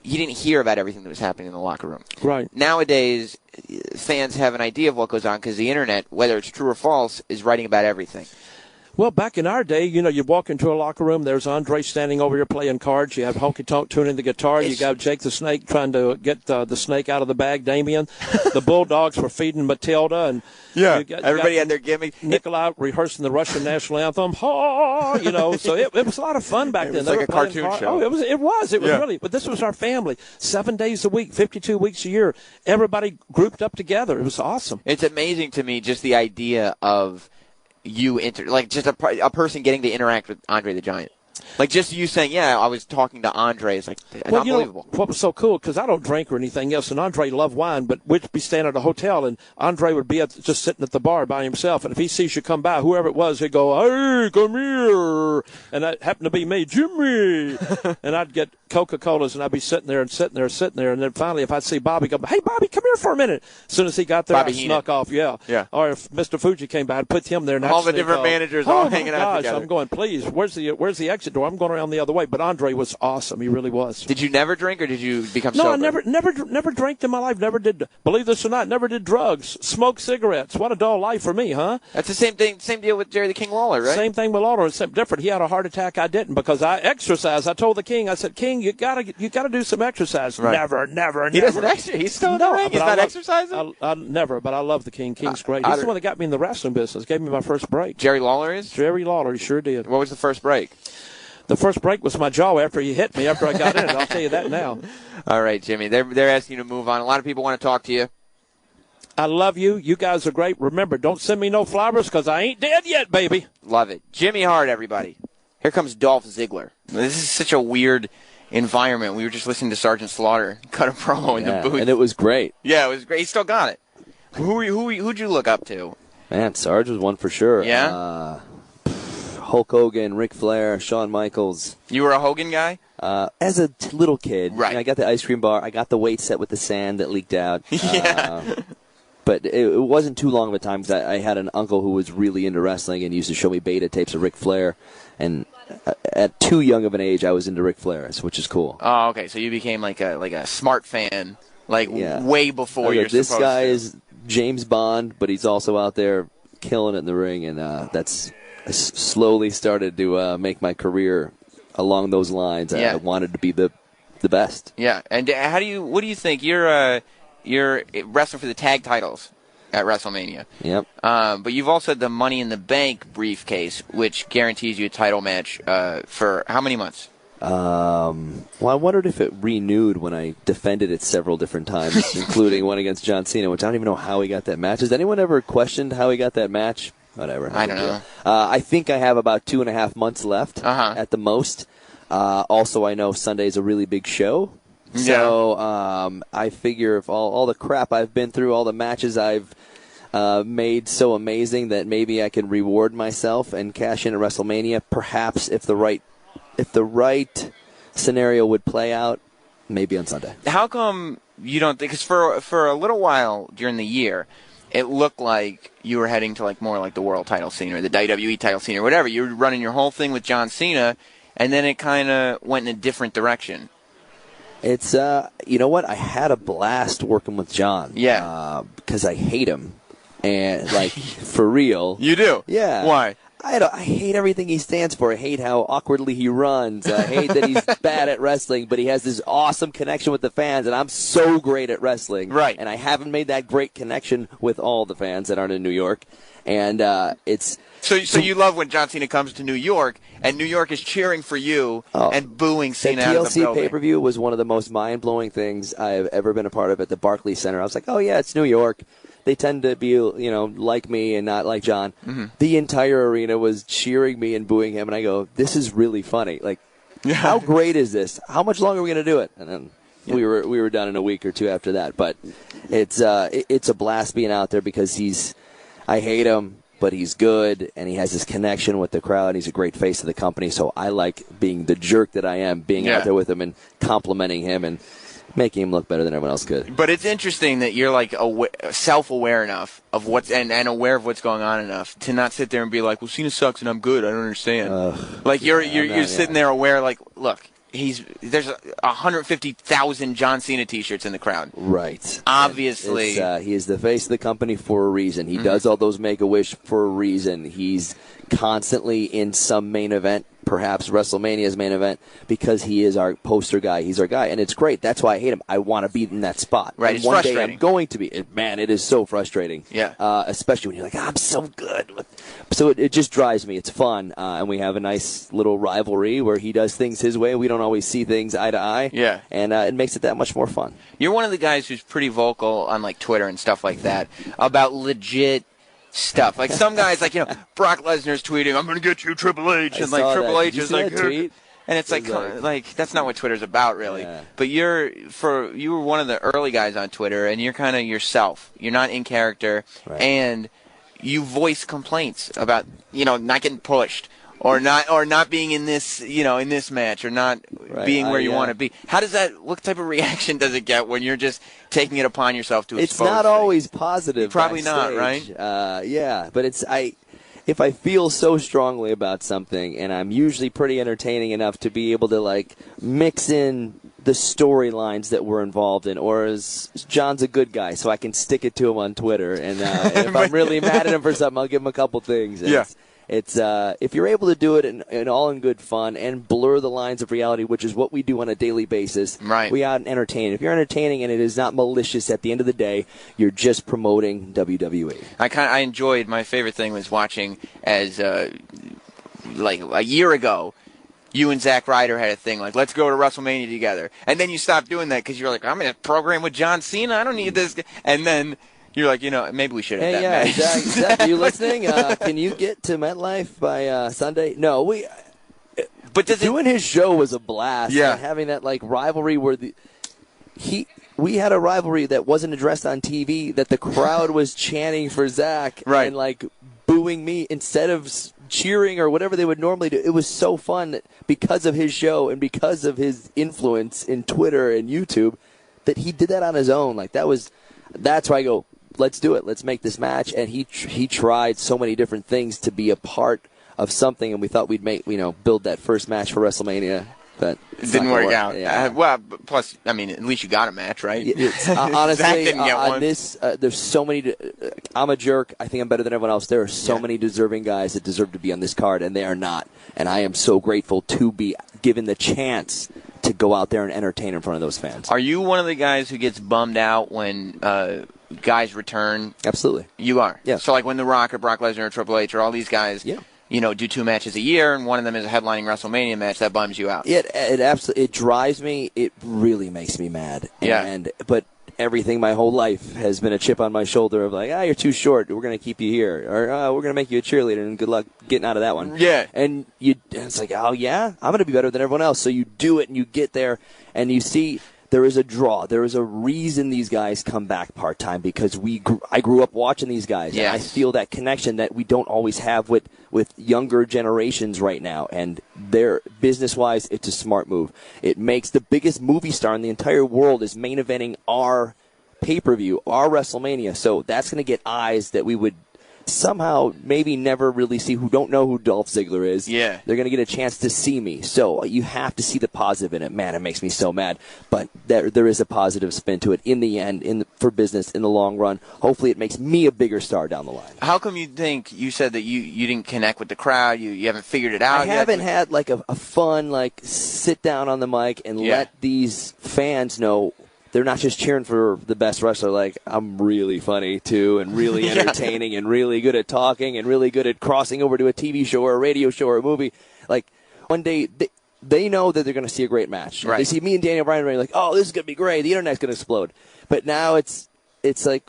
you didn't hear about everything that was happening in the locker room. Right. Nowadays, fans have an idea of what goes on because the internet, whether it's true or false, is writing about everything. Well, back in our day, you walk into a locker room, there's Andre standing over here playing cards. You have Honky Tonk tuning the guitar. You got Jake the Snake trying to get the snake out of the bag, Damien. The Bulldogs were feeding Matilda. And everybody had their gimmick. Nikolai rehearsing the Russian national anthem. So it was a lot of fun back then. It was like a cartoon show. Oh, it was really. But this was our family. 7 days a week, 52 weeks a year. Everybody grouped up together. It was awesome. It's amazing to me just the idea of just a person getting to interact with Andre the Giant. Like, just you saying, yeah, I was talking to Andre. It's like, unbelievable. What was so cool, because I don't drink or anything else, and Andre loved wine, but we'd be staying at a hotel, and Andre would be just sitting at the bar by himself, and if he sees you come by, whoever it was, he'd go, "Hey, come here," and that happened to be me, "Jimmy," and I'd get Coca-Colas, and I'd be sitting there, and then finally, if I'd see Bobby, go, "Hey, Bobby, come here for a minute." As soon as he got there, I snuck off, yeah. Or if Mr. Fuji came by, I'd put him there, and all the different managers all hanging out together. I'm going, "Please, where's the exit door? I'm going around the other way." But Andre was awesome. He really was. Did you never drink, or did you become sober? No, I never drank in my life. Never did. Believe this or not, never did drugs. Smoked cigarettes. What a dull life for me, huh? That's the same thing. Same deal with Jerry the King Lawler, right? Same thing with Lawler, except different. He had a heart attack. I didn't, because I exercised. I told the King, I said, "King, you gotta do some exercise." Right. Never. He doesn't exercise. He's still in the ring. He's not exercising. I never, but I love the King. King's great. He's the one that got me in the wrestling business. Gave me my first break. Jerry Lawler is? Jerry Lawler, he sure did. What was the first break? The first break was my jaw after he hit me after I got in. I'll tell you that now. All right, Jimmy. They're asking you to move on. A lot of people want to talk to you. I love you. You guys are great. Remember, don't send me no flowers because I ain't dead yet, baby. Love it. Jimmy Hart, everybody. Here comes Dolph Ziggler. This is such a weird environment. We were just listening to Sergeant Slaughter cut a promo in the booth. And it was great. Yeah, it was great. He still got it. Who'd you look up to? Man, Sarge was one for sure. Yeah? Hulk Hogan, Ric Flair, Shawn Michaels. You were a Hogan guy? As a little kid. Right. I got the ice cream bar. I got the weight set with the sand that leaked out. Yeah. But it wasn't too long of a time because I had an uncle who was really into wrestling and used to show me beta tapes of Ric Flair. And at too young of an age, I was into Ric Flair, which is cool. Oh, okay. So you became like a smart fan, way before you're this supposed guy to. is James Bond, but he's also out there killing it in the ring, and I slowly started to make my career along those lines. Yeah. I wanted to be the best. Yeah. And what do you think? You're wrestling for the tag titles at WrestleMania. Yep. But you've also had the Money in the Bank briefcase, which guarantees you a title match for how many months? Well, I wondered if it renewed when I defended it several different times, including one against John Cena, which I don't even know how he got that match. Has anyone ever questioned how he got that match? Whatever. I don't know. I think I have about 2.5 months left at the most. Also, I know Sunday's a really big show. So I figure if all the crap I've been through, all the matches I've made so amazing that maybe I can reward myself and cash in at WrestleMania. Perhaps if the right scenario would play out, maybe on Sunday. How come you don't think? Because for a little while during the year, it looked like you were heading to more like the world title scene or the WWE title scene or whatever. You were running your whole thing with John Cena, and then it kind of went in a different direction. It's you know what? I had a blast working with John. Yeah. Because I hate him, and for real. You do? Yeah. Why? I hate everything he stands for. I hate how awkwardly he runs. I hate that he's bad at wrestling, but he has this awesome connection with the fans, and I'm so great at wrestling. Right. And I haven't made that great connection with all the fans that aren't in New York. And it's... So you love when John Cena comes to New York, and New York is cheering for you and booing Cena out of the TLC building. pay-per-view was one of the most mind-blowing things I've ever been a part of at the Barclays Center. I was like, oh, yeah, it's New York. They tend to be, like me and not like John. Mm-hmm. The entire arena was cheering me and booing him, and I go, this is really funny. How great is this? How much longer are we going to do it? And then we were done in a week or two after that. But it's a blast being out there because I hate him, but he's good, and he has this connection with the crowd. He's a great face of the company, so I like being the jerk that I am, being out there with him and complimenting him and making him look better than everyone else could. But it's interesting that you're self-aware enough of what's and aware of what's going on enough to not sit there and be like, well, Cena sucks and I'm good. I don't understand. You're sitting there aware, look, there's 150,000 John Cena T-shirts in the crowd. Right. Obviously. He is the face of the company for a reason. He does all those Make-A-Wish for a reason. He's constantly in some main event, perhaps WrestleMania's main event, because he is our poster guy. He's our guy, and it's great. That's why I hate him. I want to be in that spot. Right, and it's one frustrating. day I'm going to be. Man, it is so frustrating. Yeah. Especially when you're like, I'm so good. So it just drives me. It's fun, and we have a nice little rivalry where he does things his way. We don't always see things eye to eye. Yeah. And it makes it that much more fun. You're one of the guys who's pretty vocal on Twitter and stuff like that about legit stuff. Some guys, Brock Lesnar's tweeting, I'm going to get you Triple H. And Triple H is like, tweet? And it's that's not what Twitter's about, really. Yeah. But you were one of the early guys on Twitter, and you're kind of yourself. You're not in character, and you voice complaints about not getting pushed or not being in this in this match or not being where you want to be. How does that? What type of reaction does it get when you're just taking it upon yourself to expose? It's not always positive. Probably backstage. not, right? Yeah, but if I feel so strongly about something, and I'm usually pretty entertaining enough to be able to mix in the storylines that we're involved in, or as John's a good guy, so I can stick it to him on Twitter, and if I'm really mad at him for something, I'll give him a couple things. And It's if you're able to do it in all in good fun and blur the lines of reality, which is what we do on a daily basis. Right. We out and entertain. If you're entertaining and it is not malicious, at the end of the day, you're just promoting WWE. I enjoyed. My favorite thing was watching as a year ago. you and Zack Ryder had a thing like, let's go to WrestleMania together. And then you stopped doing that because you're like, I'm in a program with John Cena. I don't need this. And then you're like, maybe we should have that match. Zach, are you listening? Can you get to MetLife by Sunday? No, But doing his show was a blast. Yeah. And having that rivalry where we had a rivalry that wasn't addressed on TV, that the crowd was chanting for Zach right. and booing me instead of cheering or whatever they would normally do. It was so fun because of his show and because of his influence in Twitter and YouTube that he did that on his own. That's why I go, let's do it. Let's make this match. And he tried so many different things to be a part of something, and we thought we'd build that first match for WrestleMania. But it didn't work out. Yeah. Plus, at least you got a match, right? Honestly, Zach didn't get one. On this, there's so many. I'm a jerk. I think I'm better than everyone else. There are so many deserving guys that deserve to be on this card, and they are not. And I am so grateful to be given the chance to go out there and entertain in front of those fans. Are you one of the guys who gets bummed out when guys return? Absolutely. You are? Yeah. So when The Rock or Brock Lesnar or Triple H or all these guys do 2 matches a year, and one of them is a headlining WrestleMania match, that bums you out. It absolutely drives me. It really makes me mad. Yeah. But everything my whole life has been a chip on my shoulder of you're too short. We're going to keep you here, or we're going to make you a cheerleader, and good luck getting out of that one. Yeah. And it's oh yeah, I'm going to be better than everyone else. So you do it, and you get there, and you see. There is a draw. There is a reason these guys come back part-time because I grew up watching these guys. Yes. And I feel that connection that we don't always have with younger generations right now. And they're business-wise, it's a smart move. It makes the biggest movie star in the entire world is main eventing our pay-per-view, our WrestleMania. So that's going to get eyes that we would somehow maybe never really see, who don't know who Dolph Ziggler is. Yeah. They're going to get a chance to see me. So you have to see the positive in it. Man, it makes me so mad. But there is a positive spin to it in the end, for business, in the long run. Hopefully it makes me a bigger star down the line. How come you said that you didn't connect with the crowd? You haven't figured it out I haven't had a fun, sit down on the mic and let these fans know they're not just cheering for the best wrestler. I'm really funny, too, and really entertaining and really good at talking and really good at crossing over to a TV show or a radio show or a movie. One day, they know that they're going to see a great match. Right. They see me and Daniel Bryan, and they're like, oh, this is going to be great. The Internet's going to explode. But now it's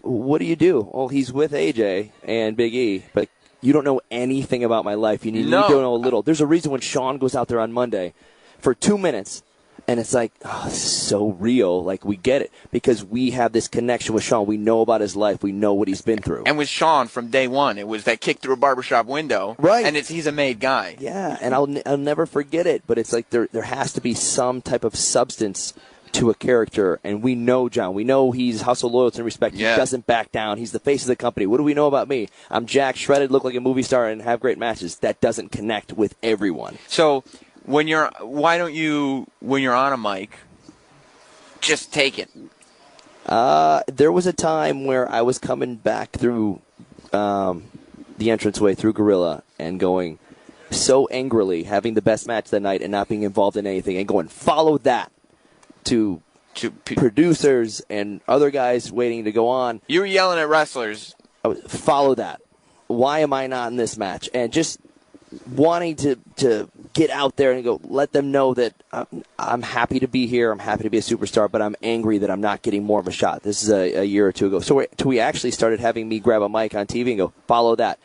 what do you do? Well, he's with AJ and Big E, but you don't know anything about my life. You need to know a little. There's a reason when Sean goes out there on Monday for 2 minutes, and it's this is so real. We get it because we have this connection with Sean. We know about his life. We know what he's been through. And with Sean from day one, it was that kick through a barbershop window. Right. And he's a made guy. Yeah, and I'll never forget it. But it's there has to be some type of substance to a character. And we know John. We know he's hustle, loyalty, and respect. Yeah. He doesn't back down. He's the face of the company. What do we know about me? I'm jacked, shredded, look like a movie star, and have great matches. That doesn't connect with everyone. So when you're on a mic, just take it. There was a time where I was coming back through the entranceway through Gorilla and going so angrily, having the best match that night and not being involved in anything, and going, follow that to producers and other guys waiting to go on. You were yelling at wrestlers. Follow that. Why am I not in this match? And just wanting to get out there and go, let them know that I'm happy to be here. I'm happy to be a superstar, but I'm angry that I'm not getting more of a shot. This is a year or two ago. So we actually started having me grab a mic on TV and go, follow that.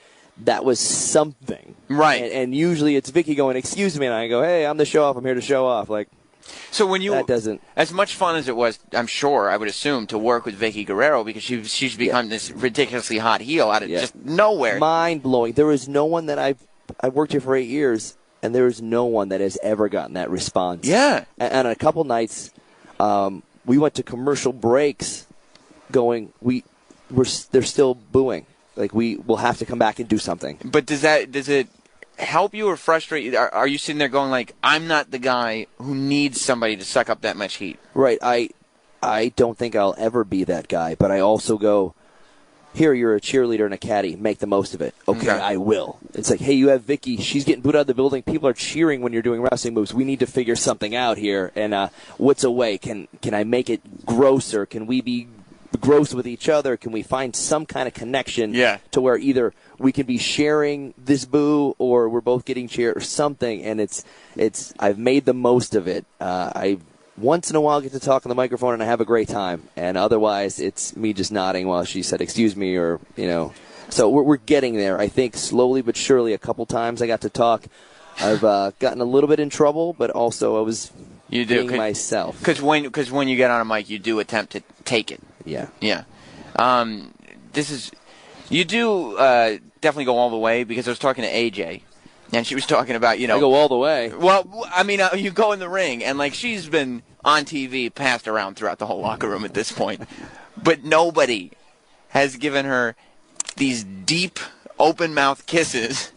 That was something. Right. And usually it's Vicky going, excuse me, and I go, hey, I'm the show off. I'm here to show off. So when that doesn't. As much fun as it was, I'm sure, I would assume, to work with Vicky Guerrero because she's become this ridiculously hot heel out of just nowhere. Mind blowing. There is no one that I've worked here for 8 years, and there is no one that has ever gotten that response. Yeah. And a couple nights, we went to commercial breaks going, they're still booing. We will have to come back and do something. But does it help you or frustrate you? Are you sitting there going I'm not the guy who needs somebody to suck up that much heat? Right. I don't think I'll ever be that guy, but I also go, here, you're a cheerleader and a caddy. Make the most of it. Okay, I will. It's hey, you have Vicky. She's getting booed out of the building. People are cheering when you're doing wrestling moves. We need to figure something out here. And what's a way? Can I make it grosser? Can we be gross with each other? Can we find some kind of connection to where either we can be sharing this boo or we're both getting cheered or something? And I've made the most of it. I once in a while get to talk on the microphone and I have a great time. And otherwise, it's me just nodding while she said, excuse me, or, So we're getting there. I think slowly but surely a couple times I got to talk. I've gotten a little bit in trouble, but also I was being myself. Because when you get on a mic, you do attempt to take it. Yeah. Yeah. You do definitely go all the way, because I was talking to AJ, and she was talking about, I go all the way. Well, I mean, you go in the ring, and, like, she's been on TV, passed around throughout the whole locker room at this point. But nobody has given her these deep, open-mouth kisses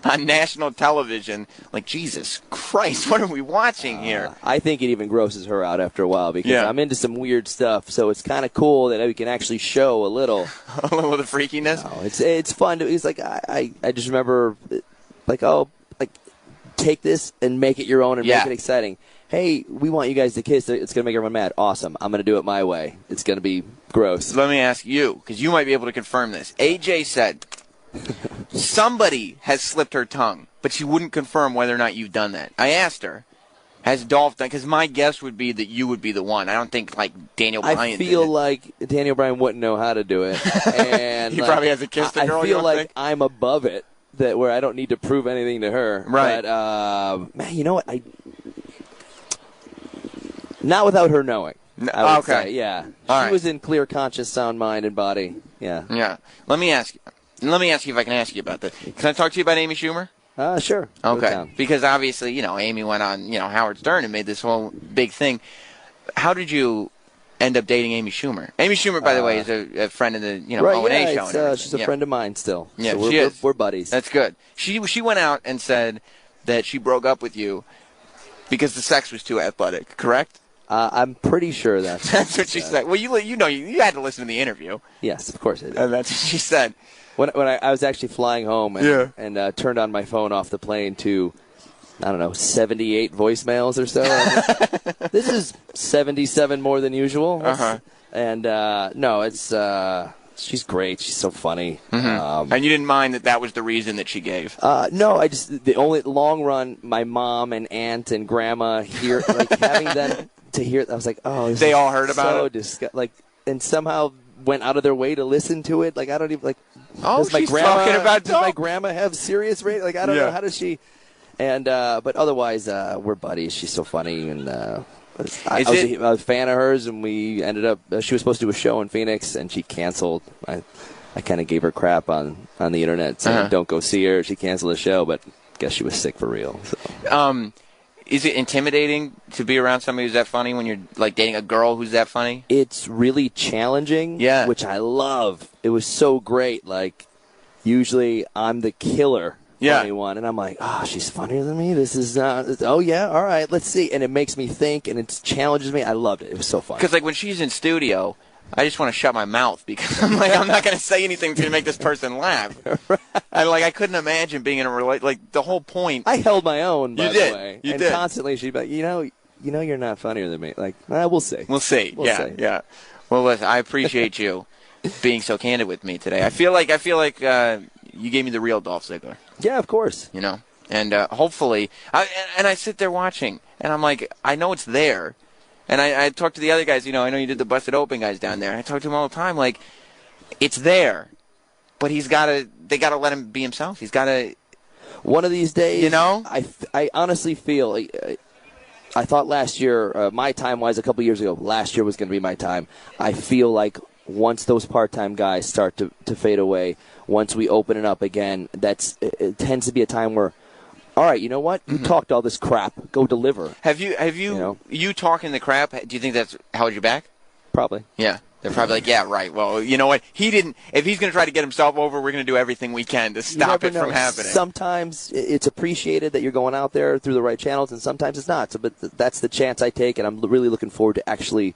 on national television. Like, Jesus Christ, what are we watching here? I think it even grosses her out after a while, because I'm into some weird stuff, so it's kind of cool that we can actually show a little. A little of the freakiness? No, it's fun. It's like, I just remember, like, take this and make it your own and make it exciting. Hey, we want you guys to kiss. It's going to make everyone mad. Awesome. I'm going to do it my way. It's going to be gross. Let me ask you, because you might be able to confirm this. AJ said somebody has slipped her tongue, but she wouldn't confirm whether or not you've done that. I asked her, has Dolph done? Because my guess would be that you would be the one. I don't think, like, Daniel Bryan I feel like Daniel Bryan wouldn't know how to do it. And he probably hasn't kissed a girl. I feel like I'm above it, that where I don't need to prove anything to her. Right. But, man, you know what? Not without her knowing. I would say. Yeah. She was in clear conscious, sound mind and body. Yeah. Yeah. Let me ask you if I can ask you about that. Can I talk to you about Amy Schumer? Sure. Okay. Because obviously, Amy went on, Howard Stern and made this whole big thing. How did you end up dating Amy Schumer? Amy Schumer, by the way, is a friend of the, O&A show. She's a friend of mine still. Yeah, so we're buddies. That's good. She went out and said that she broke up with you because the sex was too athletic, correct? I'm pretty sure that's what she said. Well, you had to listen to the interview. Yes, of course I did. And that's what she said. When I was actually flying home and turned on my phone off the plane to, 78 voicemails or so. This is 77 more than usual. And no, it's she's great. She's so funny. Mm-hmm. And you didn't mind that was the reason that she gave? No, the only long run, my mom and aunt and grandma here, like having them to hear. I was like, oh, they all heard about it. And somehow went out of their way to listen to it. Like, I don't even like. Oh, she's talking about. Does my grandma have serious rate? Like, I don't know. How does she? And but otherwise, we're buddies. She's so funny, and I was a fan of hers. And we ended up. She was supposed to do a show in Phoenix, and she canceled. I kind of gave her crap on the internet, saying don't go see her. She canceled the show, but I guess she was sick for real. So. Is it intimidating to be around somebody who's that funny when you're like dating a girl who's that funny? It's really challenging, which I love. It was so great. Like, usually I'm the killer funny one, and I'm like, oh, she's funnier than me? This is, all right, let's see. And it makes me think, and it challenges me. I loved it. It was so fun. Because, like, when she's in studio, I just want to shut my mouth because I'm like, I'm not going to say anything to make this person laugh. I couldn't imagine being in a relationship. Like, the whole point. I held my own, by the way. You and did. Constantly she'd be like, you're not funnier than me. Like, we'll see. We'll see. Yeah. Well, listen, I appreciate you being so candid with me today. I feel like you gave me the real Dolph Ziggler. Yeah, of course. And hopefully, I sit there watching, and I'm like, I know it's there. And I talk to the other guys, I know you did the Busted Open guys down there. And I talk to them all the time, like, it's there. But they got to let him be himself. He's got to. One of these days, I honestly feel, I thought last year, my time-wise, a couple years ago, last year was going to be my time. I feel like once those part-time guys start to fade away, once we open it up again, it tends to be a time where, all right, you know what? You talked all this crap. Go deliver. Have you talking the crap? Do you think that's held you back? Probably. Yeah. They're probably like, yeah, right. Well, you know what? He didn't. If he's going to try to get himself over, we're going to do everything we can to stop it from happening. Sometimes it's appreciated that you're going out there through the right channels, and sometimes it's not. So, but that's the chance I take, and I'm really looking forward to actually,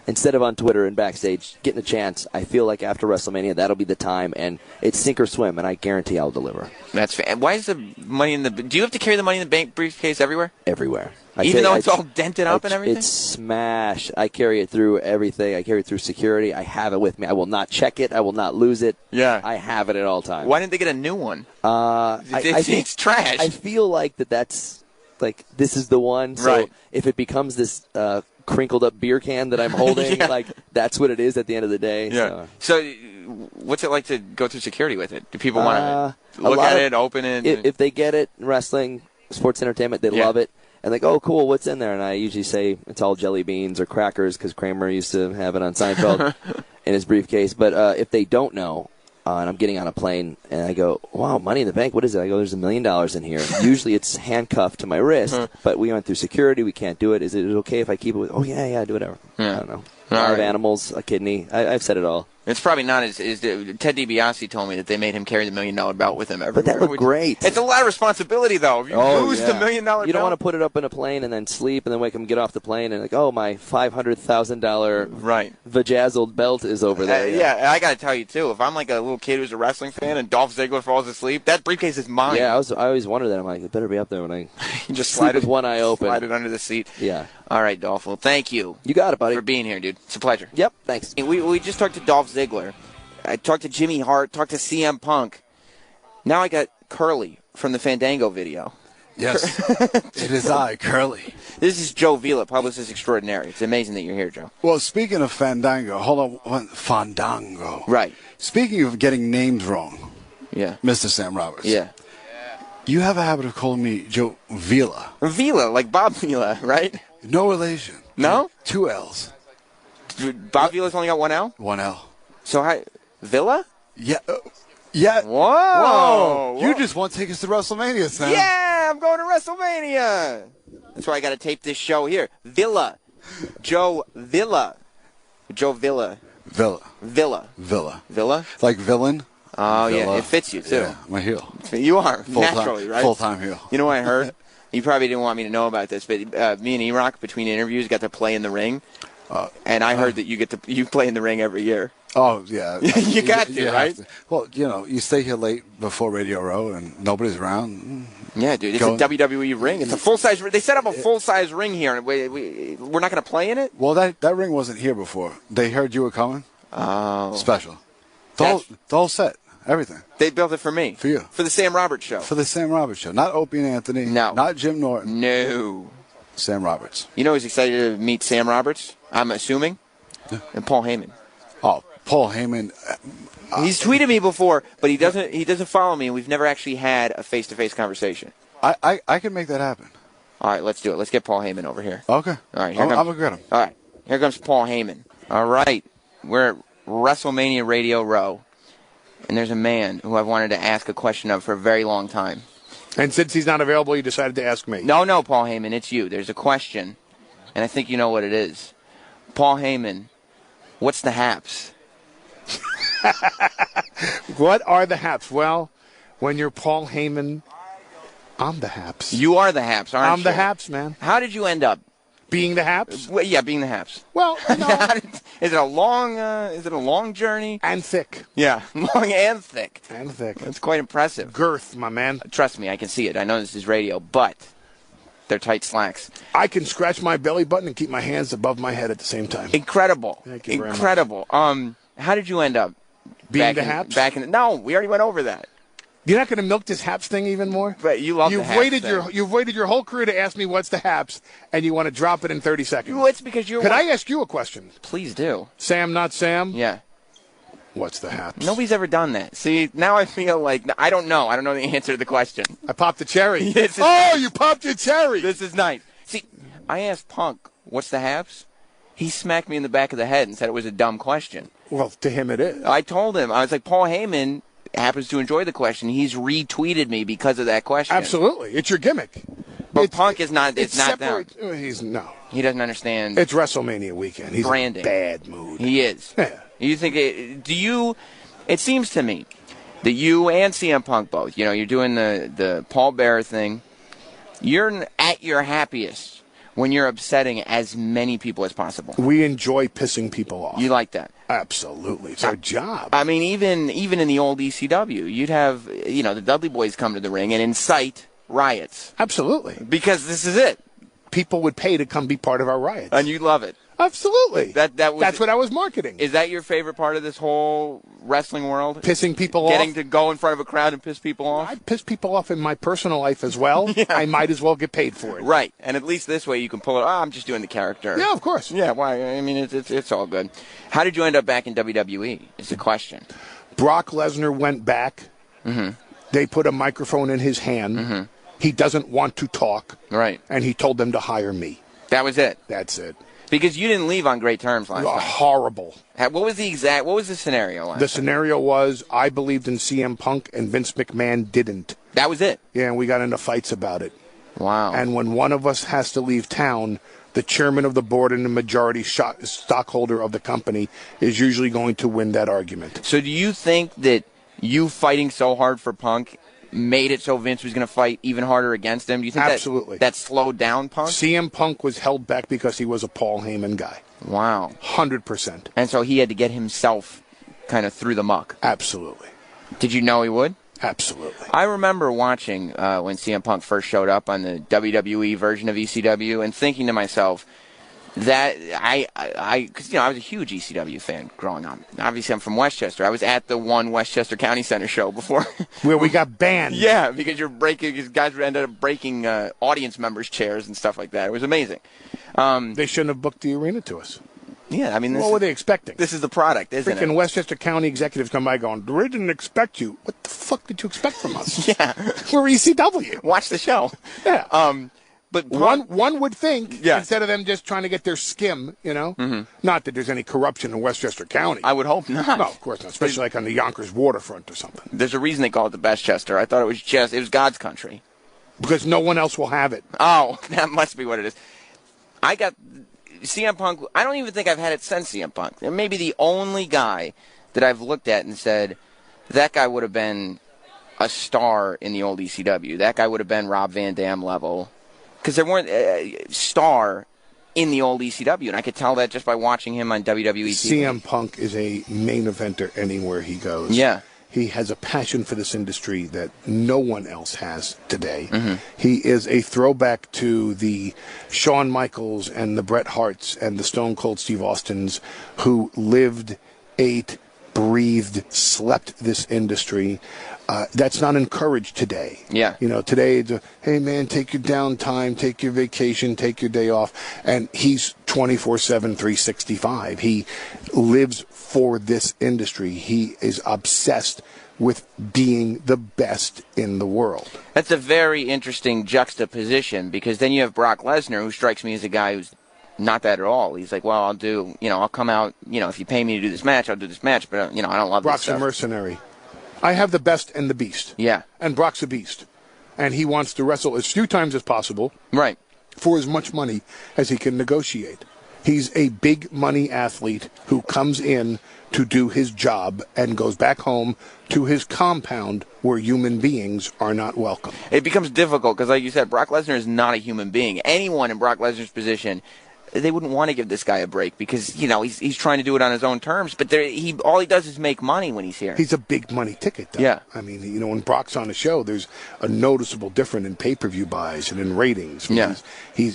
instead of on Twitter and backstage, getting a chance. I feel like after WrestleMania, that'll be the time, and it's sink or swim, and I guarantee I'll deliver. That's fair. Why is the money in the? Do you have to carry the Money in the Bank briefcase everywhere? Everywhere. Even though it's all dented up and everything? It's smashed. I carry it through everything. I carry it through security. I have it with me. I will not check it. I will not lose it. Yeah. I have it at all times. Why didn't they get a new one? It's trash. I feel like that's like this is the one. So right. if it becomes this crinkled up beer can that I'm holding, like that's what it is at the end of the day. Yeah. So what's it like to go through security with it? Do people want to look at it, open it? If they get it, wrestling, sports entertainment, they love it. And like, oh, cool, what's in there? And I usually say it's all jelly beans or crackers because Kramer used to have it on Seinfeld in his briefcase. But if they don't know, and I'm getting on a plane, and I go, wow, money in the bank, what is it? I go, there's $1 million in here. Usually it's handcuffed to my wrist, but we went through security. We can't do it. Is it okay if I keep it with, oh, yeah, do whatever. Yeah. I don't know. Live animals, a kidney. I've said it all. It's probably not as Ted DiBiase told me that they made him carry the $1 million belt with him everywhere. But that looked great. It's a lot of responsibility, though. If you lose the $1 million belt. You don't want to put it up in a plane and then sleep and then wake up and get off the plane and like, oh, my $500,000 vajazzled belt is over there. Yeah, I got to tell you, too, if I'm like a little kid who's a wrestling fan and Dolph Ziggler falls asleep, that briefcase is mine. Yeah, I always wondered that. I'm like, it better be up there when I just sleep with one eye open. Slide it under the seat. Yeah. All right, Dolph. Well, thank you. You got it, buddy. For being here, dude. It's a pleasure. Yep, thanks. We just talked to Dolph Ziggler. I talked to Jimmy Hart, talked to CM Punk. Now I got Curly from the Fandango video. Yes, it is I, Curly. This is Joe Vila, publicist extraordinary. It's amazing that you're here, Joe. Well, speaking of Fandango, hold on. Fandango. Right. Speaking of getting names wrong, yeah, Mr. Sam Roberts. Yeah. You have a habit of calling me Joe Vila. Vila, like Bob Vila, right? No relation. No? 2 L's. Bob Vila's only got 1 L? 1 L. So how... Villa? Yeah. Yeah. Whoa. You just want to take us to WrestleMania, Sam. Yeah, I'm going to WrestleMania. That's why I got to tape this show here. Villa. Joe Villa. Joe Villa. Villa. Villa. Villa. Villa? Like villain? Oh, Villa. yeah. It fits you, too. Yeah, my heel. You are, naturally, right? Full-time heel. You know what I heard? You probably didn't want me to know about this, but me and E-Rock, between interviews, got to play in the ring. And I heard that you play in the ring every year. Oh, yeah. You got to, right? To. Well, you stay here late before Radio Row and nobody's around. Yeah, dude. It's a WWE ring. It's a full-size ring. They set up a full-size ring here. And we're not going to play in it? Well, that ring wasn't here before. They heard you were coming. Oh. Special. The whole set. Everything. They built it for me. For you. For the Sam Roberts show. For the Sam Roberts show. Not Opie and Anthony. No. Not Jim Norton. No. Sam Roberts. You know who's excited to meet Sam Roberts? I'm assuming? Yeah. And Paul Heyman. Oh, Paul Heyman. He's tweeted me before, but he doesn't follow me, and we've never actually had a face-to-face conversation. I can make that happen. All right, let's do it. Let's get Paul Heyman over here. Okay. All right, I'm going to get him. All right, here comes Paul Heyman. All right, we're at WrestleMania Radio Row, and there's a man who I've wanted to ask a question of for a very long time. And since he's not available, you decided to ask me. No, Paul Heyman, it's you. There's a question, and I think you know what it is. Paul Heyman, what's the haps? What are the haps? Well, when you're Paul Heyman, I'm the haps. You are the haps, aren't you? I'm the haps, man. How did you end up? Being the haps? Well, yeah, being the haps. Well, Is it a long journey? And thick. Yeah, long and thick. And thick. That's quite impressive. Girth, my man. Trust me, I can see it. I know this is radio, but they're tight slacks. I can scratch my belly button and keep my hands above my head at the same time. Incredible. Thank you very much. Incredible. How did you end up? Being the haps? No, we already went over that. You're not going to milk this haps thing even more? But you love the haps thing. You've waited your whole career to ask me what's the haps, and you want to drop it in 30 seconds. Well, it's because you're... Could I ask you a question? Please do. Sam, not Sam? Yeah. What's the haps? Nobody's ever done that. See, now I feel like... I don't know. I don't know the answer to the question. I popped the cherry. You popped your cherry. This is nice. See, I asked Punk, what's the haps? He smacked me in the back of the head and said it was a dumb question. Well, to him it is. I told him. I was like, Paul Heyman happens to enjoy the question. He's retweeted me because of that question. Absolutely. It's your gimmick. But Punk is not. It's not down. No. He doesn't understand. It's WrestleMania weekend. He's branding. In a bad mood. He is. Yeah. You think? It seems to me that you and CM Punk both. You're doing the Paul Bearer thing. You're at your happiest when you're upsetting as many people as possible. We enjoy pissing people off. You like that? Absolutely. It's our job. I mean, even in the old ECW, you'd have, the Dudley Boys come to the ring and incite riots. Absolutely. Because this is it. people would pay to come be part of our riots. And you love it. Absolutely. That's what I was marketing. Is that your favorite part of this whole wrestling world? Pissing people Getting off? to go in front of a crowd and piss people off? I piss people off in my personal life as well. Yeah. I might as well get paid for it. Right. And at least this way you can pull it, I'm just doing the character. Yeah, of course. Yeah, why? I mean, it's all good. How did you end up back in WWE is the question. Brock Lesnar went back. Mm-hmm. They put a microphone in his hand. Mm-hmm. He doesn't want to talk. Right. And he told them to hire me. That was it? That's it. Because you didn't leave on great terms last time. Horrible. What was the scenario last time? The scenario was I believed in CM Punk and Vince McMahon didn't. That was it? Yeah, and we got into fights about it. Wow. And when one of us has to leave town, the chairman of the board and the majority stockholder of the company is usually going to win that argument. So do you think that you fighting so hard for Punk made it so Vince was going to fight even harder against him? Do you think Absolutely. that slowed down Punk? CM Punk was held back because he was a Paul Heyman guy. Wow. 100%. And so he had to get himself kind of through the muck. Absolutely. Did you know he would? Absolutely. I remember watching when CM Punk first showed up on the WWE version of ECW and thinking to myself that because I was a huge ECW fan growing up. Obviously, I'm from Westchester. I was at the one Westchester County Center show before. Where we got banned. Yeah, because guys would end up breaking audience members' chairs and stuff like that. It was amazing. They shouldn't have booked the arena to us. Yeah, I mean, what were they expecting? This is the product, isn't Freaking it? Westchester County executives come by going, we didn't expect you. What the fuck did you expect from us? Yeah. We're ECW. Watch the show. Yeah. But one would think, Yeah. instead of them just trying to get their skim, Mm-hmm. not that there's any corruption in Westchester County. I would hope not. No, of course not, especially like on the Yonkers waterfront or something. There's a reason they call it the Bestchester. I thought it was God's country. Because no one else will have it. Oh, that must be what it is. I got CM Punk. I don't even think I've had it since CM Punk. It may be the only guy that I've looked at and said, that guy would have been a star in the old ECW. That guy would have been Rob Van Dam level. Because there weren't a star in the old ECW, and I could tell that just by watching him on WWE TV. CM Punk is a main eventer anywhere he goes. Yeah. He has a passion for this industry that no one else has today. Mm-hmm. He is a throwback to the Shawn Michaels and the Bret Harts and the Stone Cold Steve Austins who lived, ate, breathed, slept this industry. That's not encouraged today. Yeah. You know, today it's hey man, take your downtime, take your vacation, take your day off. And he's 24/7, 365. He lives for this industry. He is obsessed with being the best in the world. That's a very interesting juxtaposition, because then you have Brock Lesnar, who strikes me as a guy who's not that at all. He's like, well, I'll come out, if you pay me to do this match, I'll do this match, but, I don't love Brock's this stuff. a mercenary. I have the best and the beast. Yeah. And Brock's a beast. And he wants to wrestle as few times as possible. Right. For as much money as he can negotiate. He's a big money athlete who comes in to do his job and goes back home to his compound where human beings are not welcome. It becomes difficult because, like you said, Brock Lesnar is not a human being. Anyone in Brock Lesnar's position, they wouldn't want to give this guy a break because, he's trying to do it on his own terms. But all he does is make money when he's here. He's a big money ticket, though. Yeah. I mean, when Brock's on the show, there's a noticeable difference in pay-per-view buys and in ratings. Yeah. There's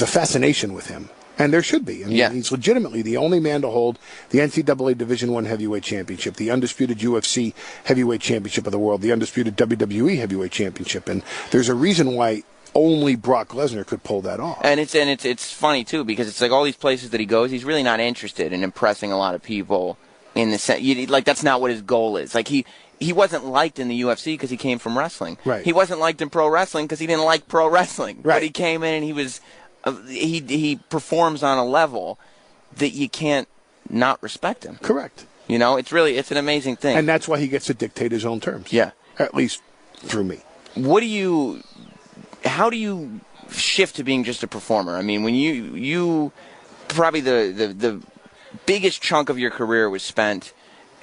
a fascination with him. And there should be. I mean, He's legitimately the only man to hold the NCAA Division I Heavyweight Championship, the undisputed UFC Heavyweight Championship of the world, the undisputed WWE Heavyweight Championship. And there's a reason why only Brock Lesnar could pull that off. And it's funny, too, because it's like all these places that he goes, he's really not interested in impressing a lot of people in the sense. That's not what his goal is. Like, he wasn't liked in the UFC because he came from wrestling. Right. He wasn't liked in pro wrestling because he didn't like pro wrestling. Right. But he came in and he was... he performs on a level that you can't not respect him. Correct. It's an amazing thing. And that's why he gets to dictate his own terms. Yeah. At least through me. How do you shift to being just a performer? I mean, when you probably the biggest chunk of your career was spent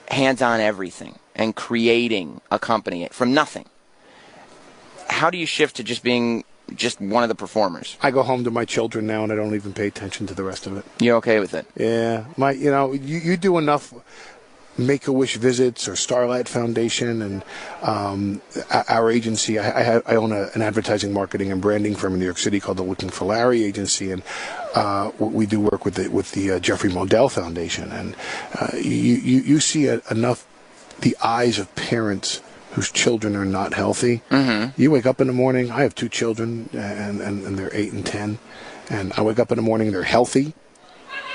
hands-on everything and creating a company from nothing. How do you shift to just being just one of the performers? I go home to my children now, and I don't even pay attention to the rest of it. You're okay with it? Yeah, you do enough. Make-A-Wish Visits or Starlight Foundation, and our agency. I own an advertising, marketing, and branding firm in New York City called the Looking for Larry Agency, and we do work with the Jeffrey Modell Foundation. And you see enough the eyes of parents whose children are not healthy. Mm-hmm. You wake up in the morning. I have 2 children, and they're 8 and 10, and I wake up in the morning. They're healthy.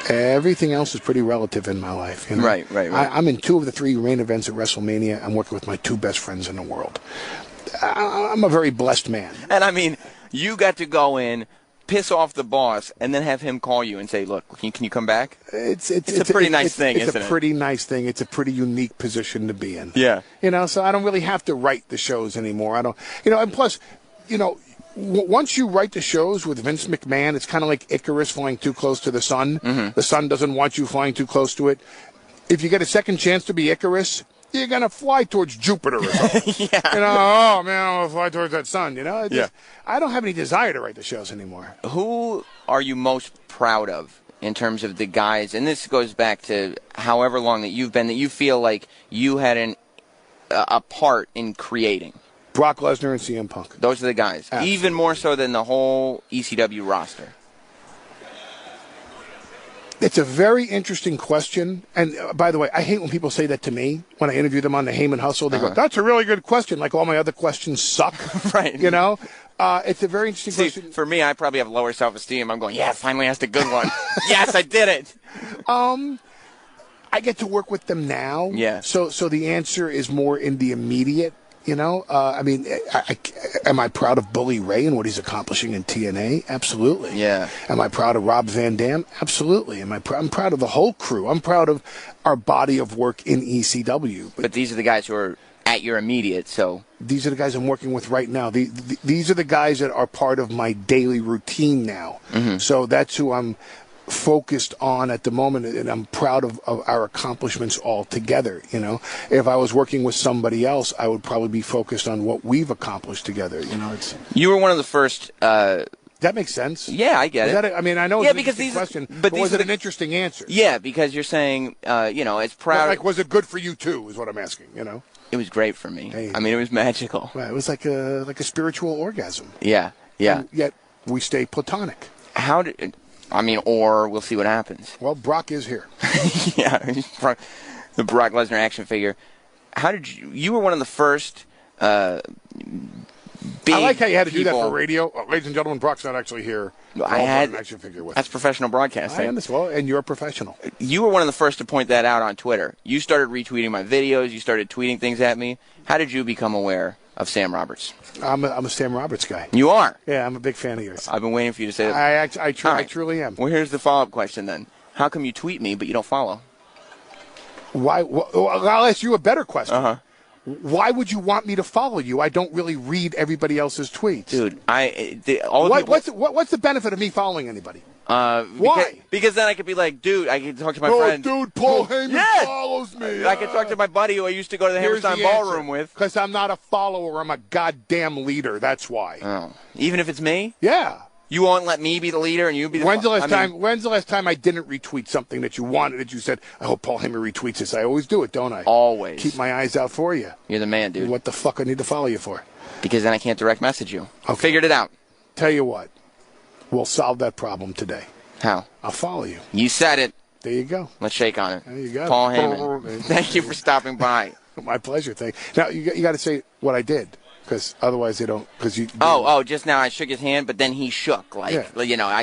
Everything else is pretty relative in my life. You know? Right. I'm in 2 of the 3 main events at WrestleMania. I'm working with my 2 best friends in the world. I'm a very blessed man. And I mean, you got to go in, piss off the boss, and then have him call you and say, "Look, can you come back?" It's a pretty nice thing, isn't it? It's a pretty nice thing. It's a pretty unique position to be in. Yeah. So I don't really have to write the shows anymore. I don't. And plus, once you write the shows with Vince McMahon, it's kind of like Icarus flying too close to the sun. Mm-hmm. The sun doesn't want you flying too close to it. If you get a second chance to be Icarus, you're going to fly towards Jupiter or something. Yeah. Oh, man, I'm going to fly towards that sun. I don't have any desire to write the shows anymore. Who are you most proud of in terms of the guys? And this goes back to however long that you've been, that you feel like you had a part in creating. Brock Lesnar and CM Punk. Those are the guys. Absolutely. Even more so than the whole ECW roster. It's a very interesting question. And by the way, I hate when people say that to me when I interview them on the Heyman Hustle. They go, "That's a really good question." Like all my other questions suck. Right. It's a very interesting question. For me, I probably have lower self-esteem. I'm going, yeah, finally asked a good one. Yes, I did it. I get to work with them now. Yeah. So the answer is more in the immediate. Am I proud of Bully Ray and what he's accomplishing in TNA? Absolutely. Yeah. Am I proud of Rob Van Dam? Absolutely. I'm proud of the whole crew. I'm proud of our body of work in ECW. But these are the guys who are at your immediate, so. These are the guys I'm working with right now. These are the guys that are part of my daily routine now. Mm-hmm. So that's who I'm focused on at the moment, and I'm proud of our accomplishments all together. If I was working with somebody else, I would probably be focused on what we've accomplished together. You were one of the first. That makes sense. Yeah, I get it. I know it's an interesting question, but was it an interesting answer? Yeah, because you're saying, it's proud. Like, was it good for you too? Is what I'm asking. It was great for me. Hey, it was magical. Right, it was like a spiritual orgasm. Yeah. And yet we stay platonic. Or we'll see what happens. Well, Brock is here. Yeah, the Brock Lesnar action figure. How did you were one of the first big I like how you had to people. Do that for radio. Ladies and gentlemen, Brock's not actually here. I had an action figure with that's professional broadcasting. I understand. Well, and you're a professional. You were one of the first to point that out on Twitter. You started retweeting my videos. You started tweeting things at me. How did you become aware of Sam Roberts? I'm a Sam Roberts guy. You are? Yeah, I'm a big fan of yours. I've been waiting for you to say that. I truly am. Well, here's the follow-up question then. How come you tweet me but you don't follow? Why? I'll ask you a better question. Uh-huh. Why would you want me to follow you? I don't really read everybody else's tweets. Dude, what's the benefit of me following anybody? Why? Because then I could be like, dude, I can talk to my friend. Dude, Paul Heyman follows me. I can talk to my buddy who I used to go to the Hammerstein Ballroom with. Because I'm not a follower. I'm a goddamn leader. That's why. Oh. Even if it's me? Yeah. You won't let me be the leader and you be the When's the last time I didn't retweet something that you wanted, that you said, I hope Paul Heyman retweets this? I always do it, don't I? Always. Keep my eyes out for you. You're the man, dude. What the fuck I need to follow you for? Because then I can't direct message you. Okay. Figured it out. Tell you what. We'll solve that problem today. How? I'll follow you. You said it. There you go. Let's shake on it. There you go. Paul Heyman. Thank you for stopping by. My pleasure. Now, you got to say what I did. Because otherwise they don't. Because you. Just now I shook his hand, but then he shook. I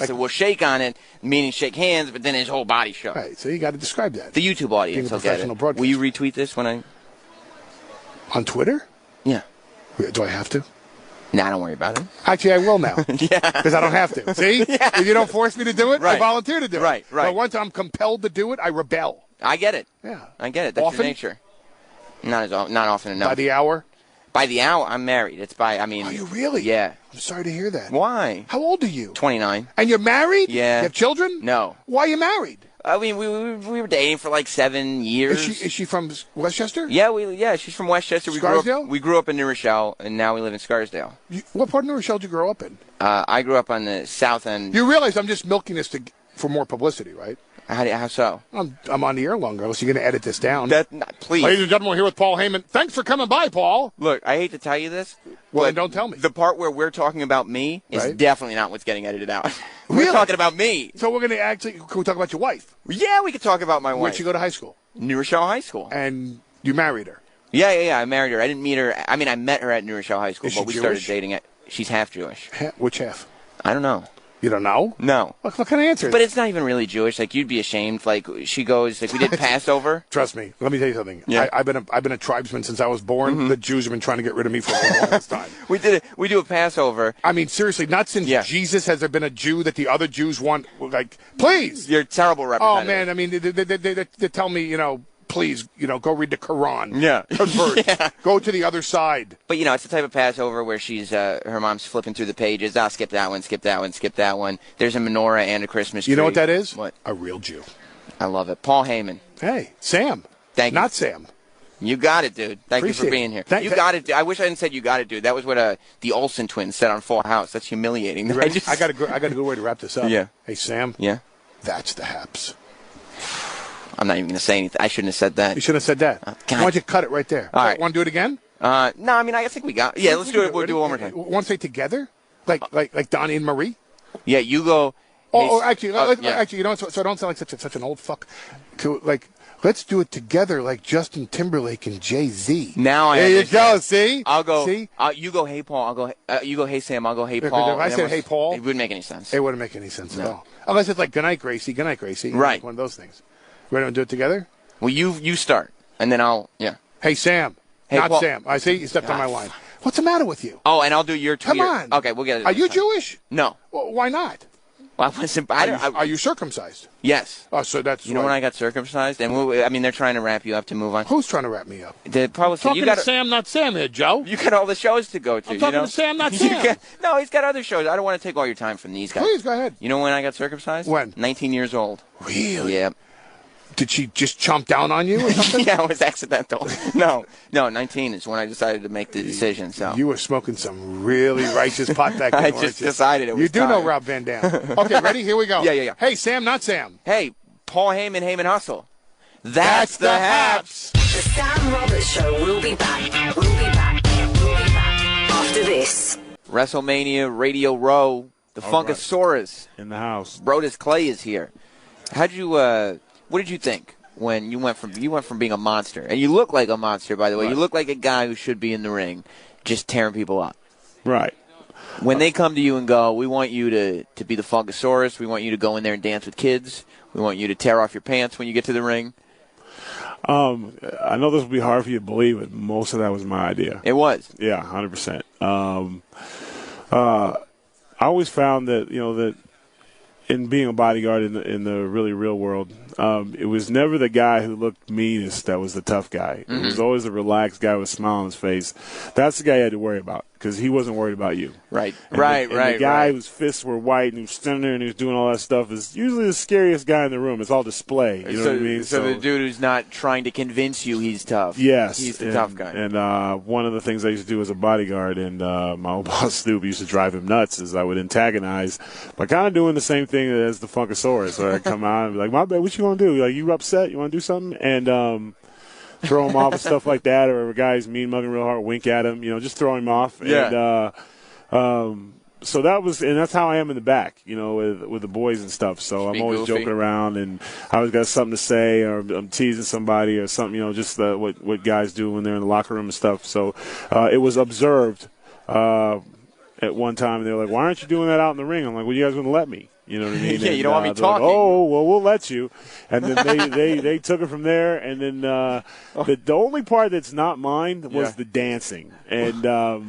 said, "Well, shake on it," meaning shake hands, but then his whole body shook. Right. So you got to describe that. The YouTube audience will get it. Will you retweet this when I? On Twitter? Yeah. Do I have to? Nah, don't worry about it. Actually, I will now. Yeah. Because I don't have to. See? Yeah. If you don't force me to do it, right. I volunteer to do it. Right. But once I'm compelled to do it, I rebel. I get it. Yeah. I get it. That's often? Your nature. Not often enough. By the hour? By the hour, I'm married. Are you really? Yeah. I'm sorry to hear that. Why? How old are you? 29. And you're married? Yeah. You have children? No. Why are you married? I mean, we were dating for like 7 years. Is she from Westchester? Yeah, she's from Westchester. Scarsdale? We grew up in New Rochelle, and now we live in Scarsdale. What part of New Rochelle did you grow up in? I grew up on the south end. You realize I'm just milking this for more publicity, right? How so? I'm on the air longer, unless you're going to edit this down. Please. Ladies and gentlemen, we're here with Paul Heyman. Thanks for coming by, Paul. Look, I hate to tell you this. Well, then don't tell me. The part where we're talking about me is definitely not what's getting edited out. Really? We're talking about me. So we're going to actually, can we talk about your wife? Yeah, we could talk about my wife. Where'd she go to high school? New Rochelle High School. And you married her? Yeah, I married her. I didn't meet her. I mean, I met her at New Rochelle High School, Is she but we Jewish? started dating it. She's half Jewish. Which half? I don't know. You don't know? No. What kind of answer? But it's not even really Jewish. Like, you'd be ashamed. Like, she goes, like, we did Passover. Trust me. Let me tell you something. Yeah. I've been a tribesman since I was born. Mm-hmm. The Jews have been trying to get rid of me for the longest time. We do a Passover. I mean, seriously, not since Jesus has there been a Jew that the other Jews want. Like, please. You're a terrible representative. Oh, man. I mean, they tell me, please, go read the Quran. Yeah. Convert. Yeah. Go to the other side. But, it's the type of Passover where she's, her mom's flipping through the pages. I'll skip that one, skip that one, skip that one. There's a menorah and a Christmas tree. You know what that is? What? A real Jew. I love it. Paul Heyman. Hey, Sam. Thank you. Not Sam. You got it, dude. Thank you for being here. You got it. I wish I hadn't said you got it, dude. That was what the Olsen twins said on Full House. That's humiliating. I got a good way to wrap this up. Yeah. Hey, Sam. Yeah. That's the Haps. I'm not even going to say anything. I shouldn't have said that. You shouldn't have said that. Why don't you cut it right there? All right. Want to do it again? No, I mean, I think we got. Yeah, let's do it. We'll do it one more time. Want to say together, like Donnie and Marie? Yeah, you go. Actually, so I don't sound like such an old fuck. Let's do it together, like Justin Timberlake and Jay-Z. Now there you go. See, I'll go. See, you go. Hey Paul. I'll go. You go. Hey Sam. I'll go. Hey Paul. If I said Hey Paul, it wouldn't make any sense. It wouldn't make any sense at all. Unless it's like Good Night Gracie. Good Night Gracie. Right. Like one of those things. Ready to do it together? Well, you start, and then I'll. Yeah. Hey Sam. Hey Not Paul. Sam. I see you stepped on my line. What's the matter with you? Oh, and I'll do your. Come on. Okay, we'll get it. Are you Jewish? No. Well, why not? Well, I wasn't. Are you circumcised? Yes. Oh, so that's. You know when I got circumcised, and they're trying to wrap you up to move on. Who's trying to wrap me up? Talking to Sam, not Sam, here, Joe. You got all the shows to go to. I'm talking to Sam, not Sam. No, he's got other shows. I don't want to take all your time from these guys. Please go ahead. You know when I got circumcised? When? 19 years old. Really? Yeah. Did she just chomp down on you or something? Yeah, it was accidental. No, 19 is when I decided to make the decision. So you were smoking some really righteous pot back then. I just decided it was You do time. know Rob Van Dam. Okay, ready? Here we go. Yeah. Hey, Sam, not Sam. Hey, Paul Heyman, Heyman Hustle. That's the Haps. The Sam Roberts Show will be back. We'll be back after this. WrestleMania Radio Row. The Funkasaurus in the house. Brodus Clay is here. What did you think when you went from being a monster, and you look like a monster, by the way. Right. You look like a guy who should be in the ring, just tearing people up. Right. When they come to you and go, we want you to be the Funkasaurus. We want you to go in there and dance with kids. We want you to tear off your pants when you get to the ring. I know this will be hard for you to believe, but most of that was my idea. It was. Yeah, 100%. I always found that that in being a bodyguard in the really real world, it was never the guy who looked meanest that was the tough guy. Mm-hmm. It was always the relaxed guy with a smile on his face. That's the guy you had to worry about because he wasn't worried about you. Right, and right. The guy whose fists were white and he was standing there and he was doing all that stuff is usually the scariest guy in the room. It's all display. You know what I mean? So the dude who's not trying to convince you he's tough. Yes. He's the tough guy. And one of the things I used to do as a bodyguard, and my old boss Snoop used to drive him nuts, is I would antagonize by kind of doing the same thing as the Funkasaurus. So I'd come out and be like, my bad, what you want to do? Like, you upset? You want to do something? And throw him off and stuff like that. Or if a guy's mean mugging real hard, wink at him. Just throw him off. Yeah. And so that's how I am in the back, with the boys and stuff. So I'm always joking around, and I always got something to say, or I'm teasing somebody or something, just what guys do when they're in the locker room and stuff. So it was observed at one time, and they were like, "Why aren't you doing that out in the ring?" I'm like, "Well, you guys wouldn't let me." You know what I mean? Yeah, and, you don't want me talking. Like, oh, well, we'll let you. And then they took it from there. And then the only part that's not mine was the dancing. And I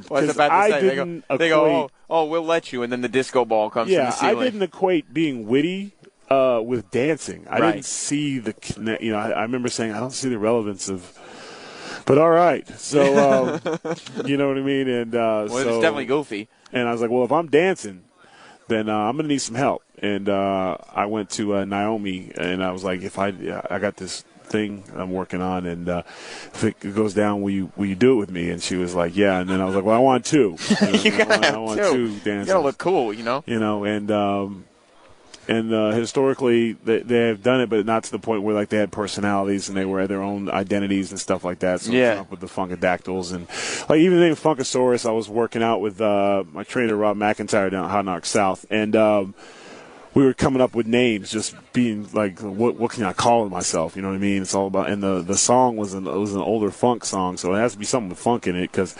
didn't equate. They go, oh, we'll let you. And then the disco ball comes from the ceiling. I didn't equate being witty with dancing. I didn't see I remember saying, I don't see the relevance of. But all right. So, you know what I mean? And it's definitely goofy. And I was like, well, if I'm dancing, then I'm going to need some help. And I went to Naomi, and I was like, if I got this thing I'm working on, and if it goes down, will you do it with me? And she was like, yeah. And then I was like, well, I want two. I want two dancers. You got to look cool, and historically they have done it, but not to the point where like they had personalities and they were their own identities and stuff like that. So we came up with the Funkadactyls and like even the name Funkasaurus. I was working out with my trainer Rob McIntyre down at Hot Knock South, and we were coming up with names, just being like, what can I call myself? You know what I mean? It's all about, and the song was an older funk song, so it has to be something with funk in it because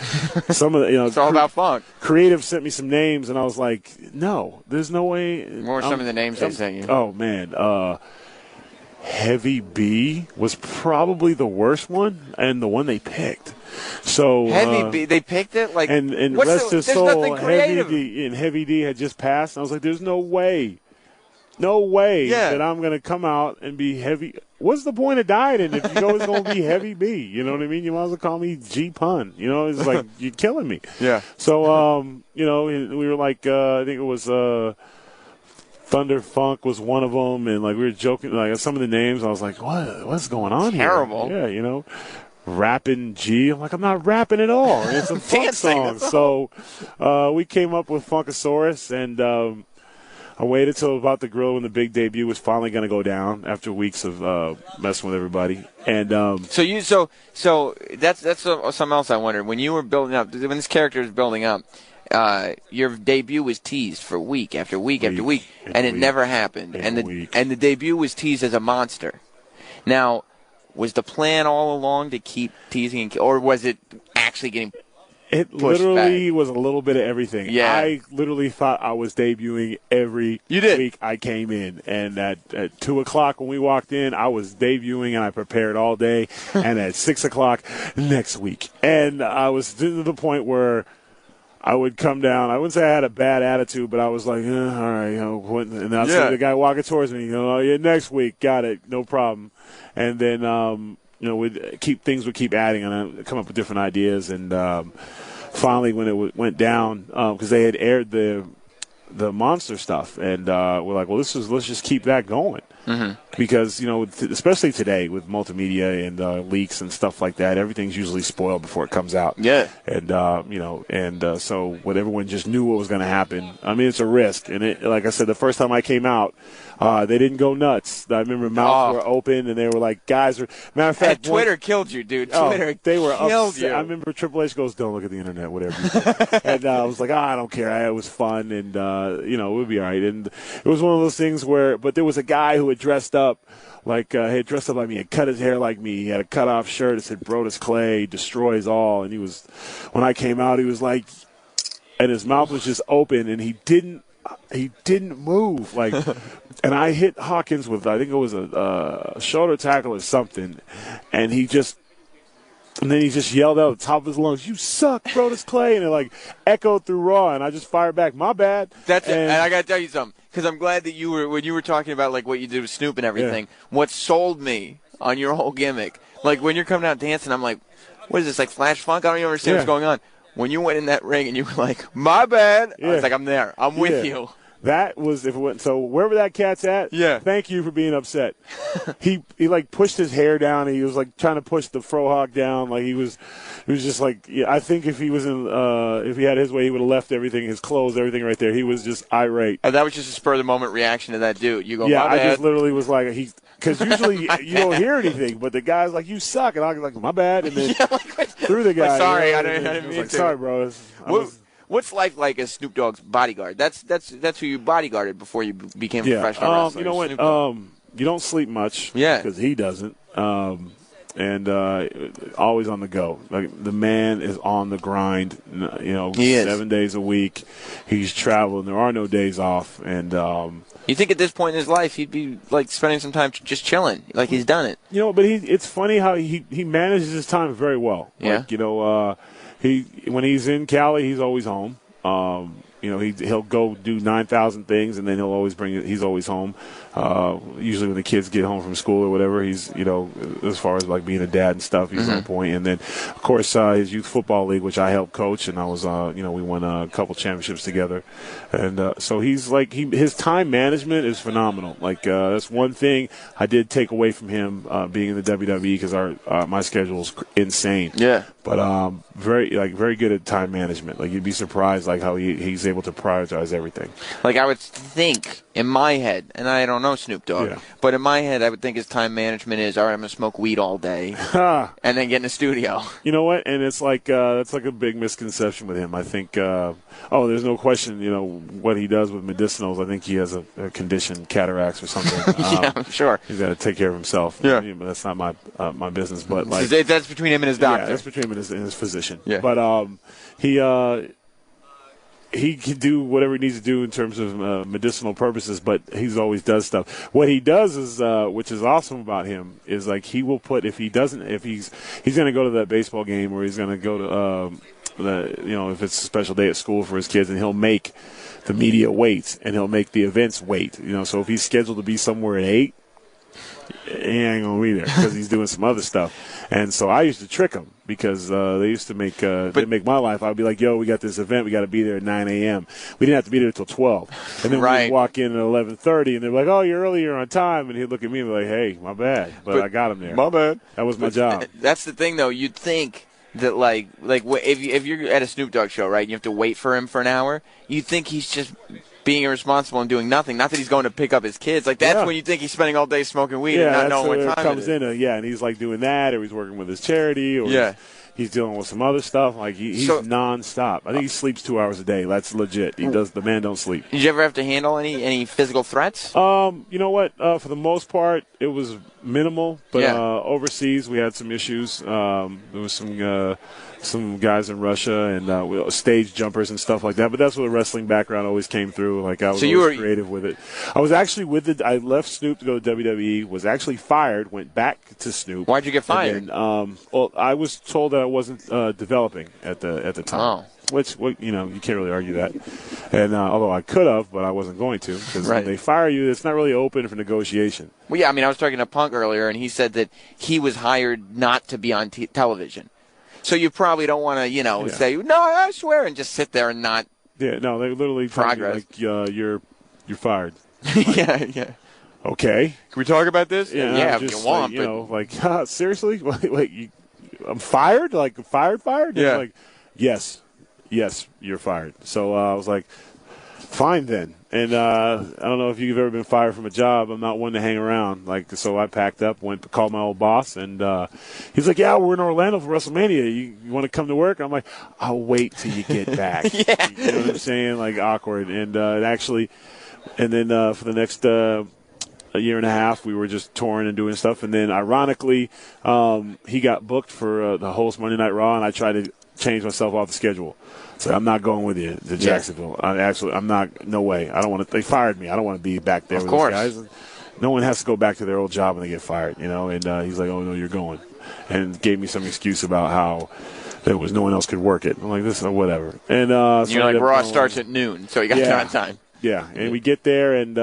some of the, it's all about funk. Creative sent me some names, and I was like, no, there's no way. What were some of the names they sent you? Oh man, Heavy B was probably the worst one, and the one they picked. So Heavy B, they picked it like, and rest his soul, Heavy D had just passed. And I was like, there's no way that I'm going to come out and be heavy. What's the point of dieting if you know it's going to be Heavy B? You know what I mean? You might as well call me G Pun. You know, it's like you're killing me. Yeah. So, we were like, I think it was Thunder Funk was one of them, and like we were joking, like some of the names. I was like, what's going on here? Terrible. Yeah, rapping G. I'm like, I'm not rapping at all. It's a funk song. So we came up with Funkasaurus, and I waited till about the grill when the big debut was finally going to go down after weeks of messing with everybody. And so that's something else I wondered. When you were building up, when this character was building up, your debut was teased for week after week after week, and it never happened. And the debut was teased as a monster. Now, was the plan all along to keep teasing, or was it actually getting? It literally was a little bit of everything. Yeah. I literally thought I was debuting every week I came in. And at 2 o'clock when we walked in, I was debuting and I prepared all day. And at 6 o'clock next week. And I was to the point where I would come down. I wouldn't say I had a bad attitude, but I was like, all right. And I'd see the guy walking towards me, next week. Got it. No problem. And then, would keep adding and I'd come up with different ideas. And finally, when it went down, because they had aired the monster stuff, and we're like, well, let's just keep that going. Mm-hmm. Because, especially today with multimedia and leaks and stuff like that, everything's usually spoiled before it comes out. Yeah. And, so when everyone just knew what was going to happen, I mean, it's a risk. And like I said, the first time I came out, they didn't go nuts. I remember mouths were open, and they were like, guys are. Matter of fact, Twitter killed you, dude. Twitter they were killed upset. you. I remember Triple H goes, "Don't look at the internet, whatever." You do. And I was like, I don't care. It was fun, and it would be all right. And it was one of those things but there was a guy who had dressed up. Like, he had dressed up like me, had cut his hair like me, he had a cut-off shirt that said Brodus Clay destroys all, and when I came out, he was like, and his mouth was just open, and he didn't move, like, and I hit Hawkins with, I think it was a shoulder tackle or something, and then he just yelled out at the top of his lungs, "You suck, Brodus Clay," and it like echoed through Raw, and I just fired back, "My bad." That's it. And I got to tell you something, because I'm glad that when you were talking about like what you did with Snoop and everything, what sold me on your whole gimmick, like when you're coming out dancing, I'm like, what is this, like Flash Funk? I don't even understand what's going on. When you went in that ring and you were like, "My bad," I was like, I'm there. I'm with you. That was if it went so wherever that cat's at. Yeah. Thank you for being upset. he like pushed his hair down. And he was like trying to push the frohawk down. Like he was just like I think if he was if he had his way, he would have left everything, his clothes, everything right there. He was just irate. And that was just a spur of the moment reaction to that dude. You go, yeah. My bad. I just literally was like because usually you don't hear anything, but the guy's like, "You suck," and I was like, "My bad," and then through the guy. Like, sorry, I didn't mean like, to. Sorry, bro. What's life like as Snoop Dogg's bodyguard? That's who you bodyguarded before you became a professional wrestler. You know what? You don't sleep much. Yeah. Because he doesn't. And always on the go. Like the man is on the grind. He 7 days a week. He's traveling. There are no days off. And you think at this point in his life he'd be like spending some time just chilling, like he's done it. But it's funny how he manages his time very well. Yeah. Like, when he's in Cali, he's always home. He'll go do 9,000 things, and then he'll always he's always home. Usually when the kids get home from school or whatever, he's, as far as like being a dad and stuff, he's on point. And then, of course, his youth football league, which I helped coach, and I was, we won a couple championships together. And so he's like, his time management is phenomenal. Like, that's one thing I did take away from him being in the WWE, because my schedule is insane. Yeah. But very good at time management. Like, you'd be surprised like how he's able able to prioritize everything. Like, I would think in my head, and I don't know Snoop Dogg, but in my head, I would think his time management is, all right, I'm going to smoke weed all day and then get in the studio. You know what? And it's like that's like a big misconception with him. I think, there's no question, what he does with medicinals. I think he has a condition, cataracts or something. Yeah, I'm sure. He's got to take care of himself. Yeah. But that's not my business. But like, that's between him and his doctor. Yeah, that's between him and his physician. Yeah. But he can do whatever he needs to do in terms of medicinal purposes, but he's always does stuff. What he does is, which is awesome about him, is like he will put, if he's going to go to that baseball game, or he's going to go to if it's a special day at school for his kids, and he'll make the media wait, and he'll make the events wait. So if he's scheduled to be somewhere at 8, he ain't gonna be there because he's doing some other stuff. And so I used to trick him because they used to make my life. I'd be like, "Yo, we got this event. We got to be there at 9 a.m. We didn't have to be there until 12." And then we'd walk in at 11:30, and they're like, "Oh, you're early. You're on time." And he'd look at me and be like, "Hey, my bad, but I got him there. My bad. That was my job." That's the thing, though. You'd think that like if you're at a Snoop Dogg show, right? You have to wait for him for an hour. You'd think he's just being irresponsible and doing nothing. Not that he's going to pick up his kids. Like, that's when you think he's spending all day smoking weed and not knowing what time comes it is. and he's like doing that, or he's working with his charity, or he's dealing with some other stuff. Like, he's nonstop. I think he sleeps 2 hours a day. That's legit. The man don't sleep. Did you ever have to handle any physical threats? You know what? For the most part, it was minimal. But overseas, we had some issues. There was some guys in Russia and stage jumpers and stuff like that. But that's where the wrestling background always came through. Like, I was always creative with it. I was actually I left Snoop to go to WWE, was actually fired, went back to Snoop. Why'd you get fired? Then, I was told that I wasn't developing at the time. Oh. Which, you can't really argue that. And although I could have, but I wasn't going to, because when they fire you, it's not really open for negotiation. Well, yeah, I was talking to Punk earlier, and he said that he was hired not to be on television. So you probably don't want to, say, no, I swear, and just sit there and not. Yeah, no, they literally progress. You're fired. Yeah. Okay. Can we talk about this? Yeah, if you want. Like, seriously? Wait, I'm fired? Like, fired? Yeah. Like, yes, you're fired. So I was like, fine then. And I don't know if you've ever been fired from a job. I'm not one to hang around. Like, so I packed up, called my old boss, and he's like, "Yeah, we're in Orlando for Wrestlemania. You want to come to work?" I'm like, "I'll wait till you get back." You know what I'm saying? Like, awkward. And then for the next a year and a half, we were just touring and doing stuff. And then, ironically, he got booked for the host Monday Night Raw, and I tried to change myself off the schedule. So I'm not going with you to Jacksonville. I'm not. No way. I don't want to. They fired me. I don't want to be back there with those guys. No one has to go back to their old job when they get fired, And he's like, "Oh no, you're going," and gave me some excuse about how there was no one else could work it. I'm like, "This is whatever." And so you're like, Raw starts at noon, so you got time. Yeah, and we get there, and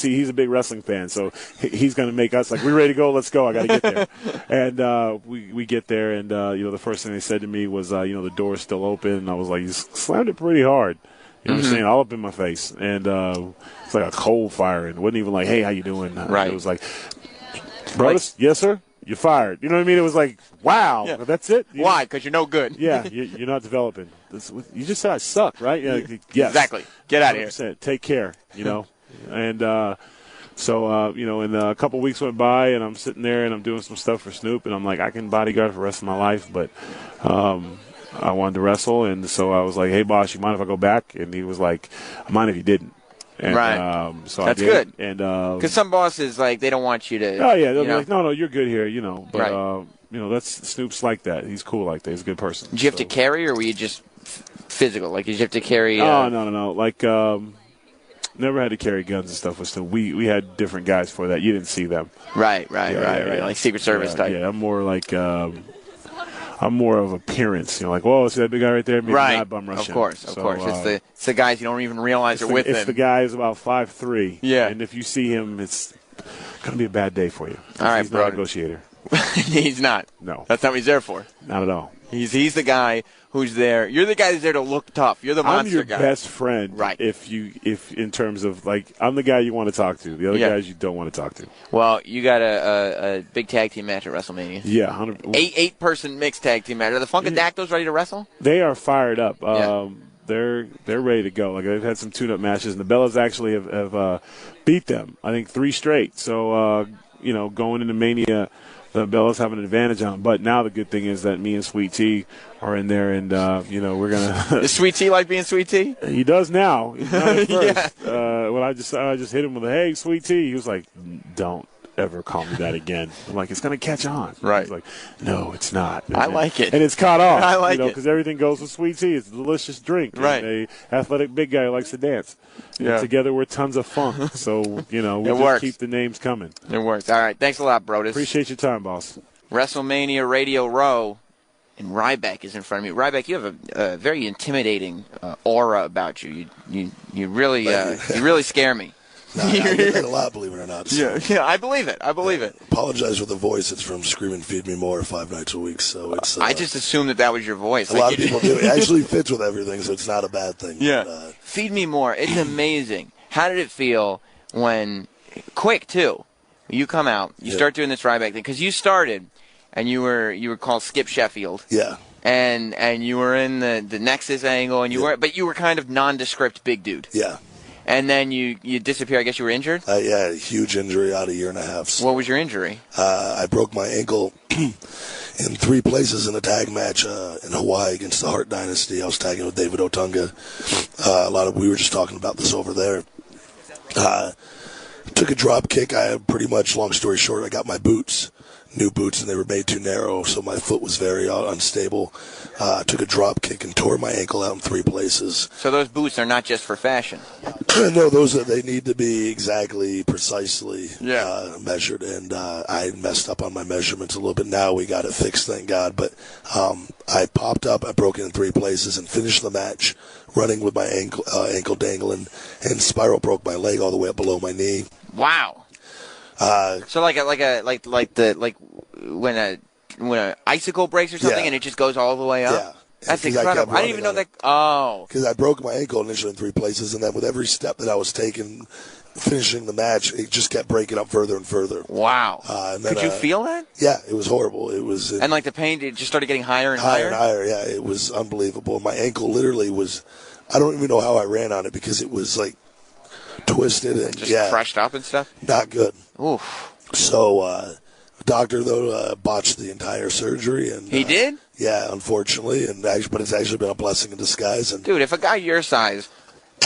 he's a big wrestling fan, so he's going to make us like, "We ready to go? Let's go! I got to get there." And we get there, and the first thing they said to me was, "The door's still open," and I was like, "You slammed it pretty hard." You know what I'm saying? All up in my face, and it's like a cold fire, and it wasn't even like, "Hey, how you doing?" Right. It was like, "Brothers, yes sir, you're fired." You know what I mean? It was like, wow, that's it. Why? Because you're no good. Yeah, you're not developing. You just said I suck, right? Yes. Exactly. Get out of here. Take care, And so, and a couple weeks went by, and I'm sitting there, and I'm doing some stuff for Snoop, and I'm like, I can bodyguard for the rest of my life, but I wanted to wrestle, and so I was like, "Hey, boss, you mind if I go back?" And he was like, "I mind if you didn't." And, so that's I did. good. And because some bosses, like, they don't want you to. Oh yeah, they'll be like, "No, you're good here," But that's Snoop's like that. He's cool like that. He's a good person. Did you have to carry, or were you just physical? Like, did you have to carry? Oh no. Like, never had to carry guns and stuff with Snoop. We had different guys for that. You didn't see them. Right. Like Secret Service type. Yeah, I'm more like. I'm more of appearance, like, whoa, see that big guy right there? Maybe not bum rush him. Of course. It's the guys you don't even realize are with him. It's the guy who's about 5'3". Yeah. And if you see him, it's going to be a bad day for you. All right, he's not a negotiator. He's not. No. That's not what he's there for. Not at all. He's the guy who's there. You're the guy who's there to look tough. You're the monster guy. I'm your best friend. Right. If in terms of, like, I'm the guy you want to talk to. The other guys you don't want to talk to. Well, you got a big tag team match at WrestleMania. Yeah. 100. Eight-person mixed tag team match. Are the Funkadactyls ready to wrestle? They are fired up. they're ready to go. Like they've had some tune-up matches, and the Bellas actually have beat them, I think, 3 straight. So going into Mania, the Bellas have an advantage on them. But now the good thing is that me and Sweet Tea are in there, and we're gonna. Does Sweet Tea like being Sweet Tea? He does now. He's not at first. Yeah. When I just hit him with a "Hey, Sweet Tea," he was like, "Don't ever call me that again." I'm like, "It's gonna catch on." Right. He's like, "No, it's not." I like it, and it's caught on. I like it because everything goes with Sweet Tea. It's a delicious drink. Right. And a athletic big guy who likes to dance. Yeah. And together we're tons of funk. So we just works. keep the names coming. It works. All right. Thanks a lot, Brodus. Appreciate your time, boss. WrestleMania Radio Row, and Ryback is in front of me. Ryback, you have a very intimidating aura about you. You really scare me. No, I get that a lot, believe it or not. So. Yeah, I believe it. Apologize for the voice. It's from Screaming Feed Me More 5 nights a week. So it's. I just assumed that was your voice. A lot of people do. It actually fits with everything, so it's not a bad thing. Yeah. But, Feed Me More. It's amazing. How did it feel when, quick too, you come out, you start doing this Ryback thing? Because you started, and you were called Skip Sheffield. Yeah. And you were in the Nexus angle, and you were kind of nondescript big dude. Yeah. And then you disappear. I guess you were injured? Yeah, huge injury out 1.5 years. So. What was your injury? I broke my ankle in 3 places in a tag match in Hawaii against the Hart Dynasty. I was tagging with David Otunga. We were just talking about this over there. Took a drop kick. I had pretty much, long story short, I got my boots. New boots, and they were made too narrow, so my foot was very unstable. Took a drop kick and tore my ankle out in 3 places. So those boots are not just for fashion. No, they need to be exactly, precisely measured, and I messed up on my measurements a little bit. Now we got it fixed, thank God. But I popped up, I broke it in 3 places, and finished the match running with my ankle dangling, and Spiral broke my leg all the way up below my knee. Wow. So like when a icicle breaks or something and it just goes all the way up. Yeah, that's incredible. I didn't even know that. Oh, because I broke my ankle initially in 3 places, and then with every step that I was taking, finishing the match, it just kept breaking up further and further. Wow. And then, could you feel that? Yeah, it was horrible. It was, and like the pain, it just started getting higher and higher. Higher and higher. Yeah, it was unbelievable. My ankle literally was. I don't even know how I ran on it because it was like twisted and just crushed up and stuff. Not good. Oof. So, doctor though botched the entire surgery, and he did. Yeah, unfortunately, but it's actually been a blessing in disguise. And dude, if a guy your size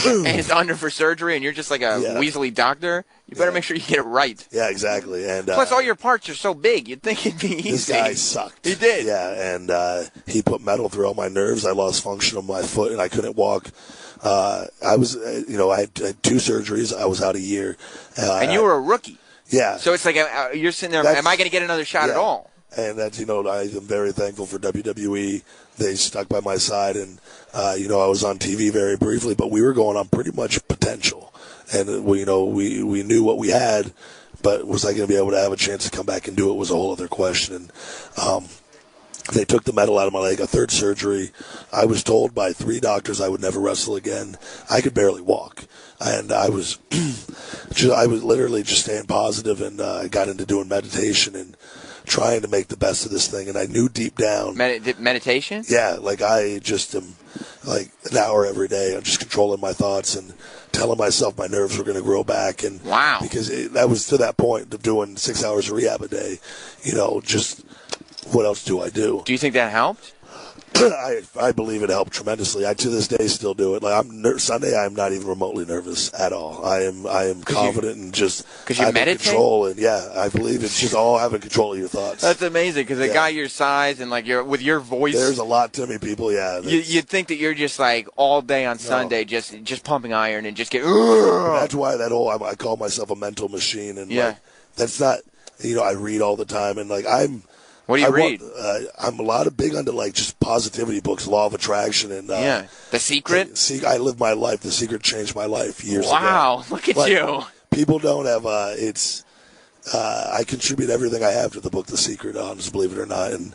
is under for surgery, and you're just like a weaselly doctor, you better make sure you get it right. Yeah, exactly. And plus, all your parts are so big, you'd think it'd be easy. This guy sucked. He did. Yeah, and he put metal through all my nerves. I lost function of my foot, and I couldn't walk. I was, I had 2 surgeries. I was out 1 year. And you were a rookie. Yeah. So it's like you're sitting there. Am I going to get another shot at all? And that's, I am very thankful for WWE. They stuck by my side, and I was on TV very briefly, but we were going on pretty much potential, and we knew what we had, but was I going to be able to have a chance to come back and do it was a whole other question. And they took the metal out of my leg, a 3rd surgery. I was told by 3 doctors I would never wrestle again. I could barely walk. And I was literally just staying positive, and I got into doing meditation and trying to make the best of this thing. And I knew deep down. Meditation? Yeah, like I just am like an hour every day. I'm just controlling my thoughts and telling myself my nerves were going to grow back. And wow. Because that was to that point of doing 6 hours of rehab a day, just what else do I do? Do you think that helped? I believe it helped tremendously. I to this day still do it. Like Sunday, I'm not even remotely nervous at all. I am confident and just having control. And I believe it's just all having control of your thoughts. That's amazing because a guy your size and like with your voice, there's a lot to me, people. Yeah, you'd think that you're just like all day on Sunday, just pumping iron and just get. That's why I call myself a mental machine, and like, that's not. I read all the time, and like What do you read? I'm big into like just positivity books, Law of Attraction, and The Secret. I lived my life. The Secret changed my life years ago. Wow, look at you. People don't have. I contribute everything I have to the book The Secret, honest, believe it or not, and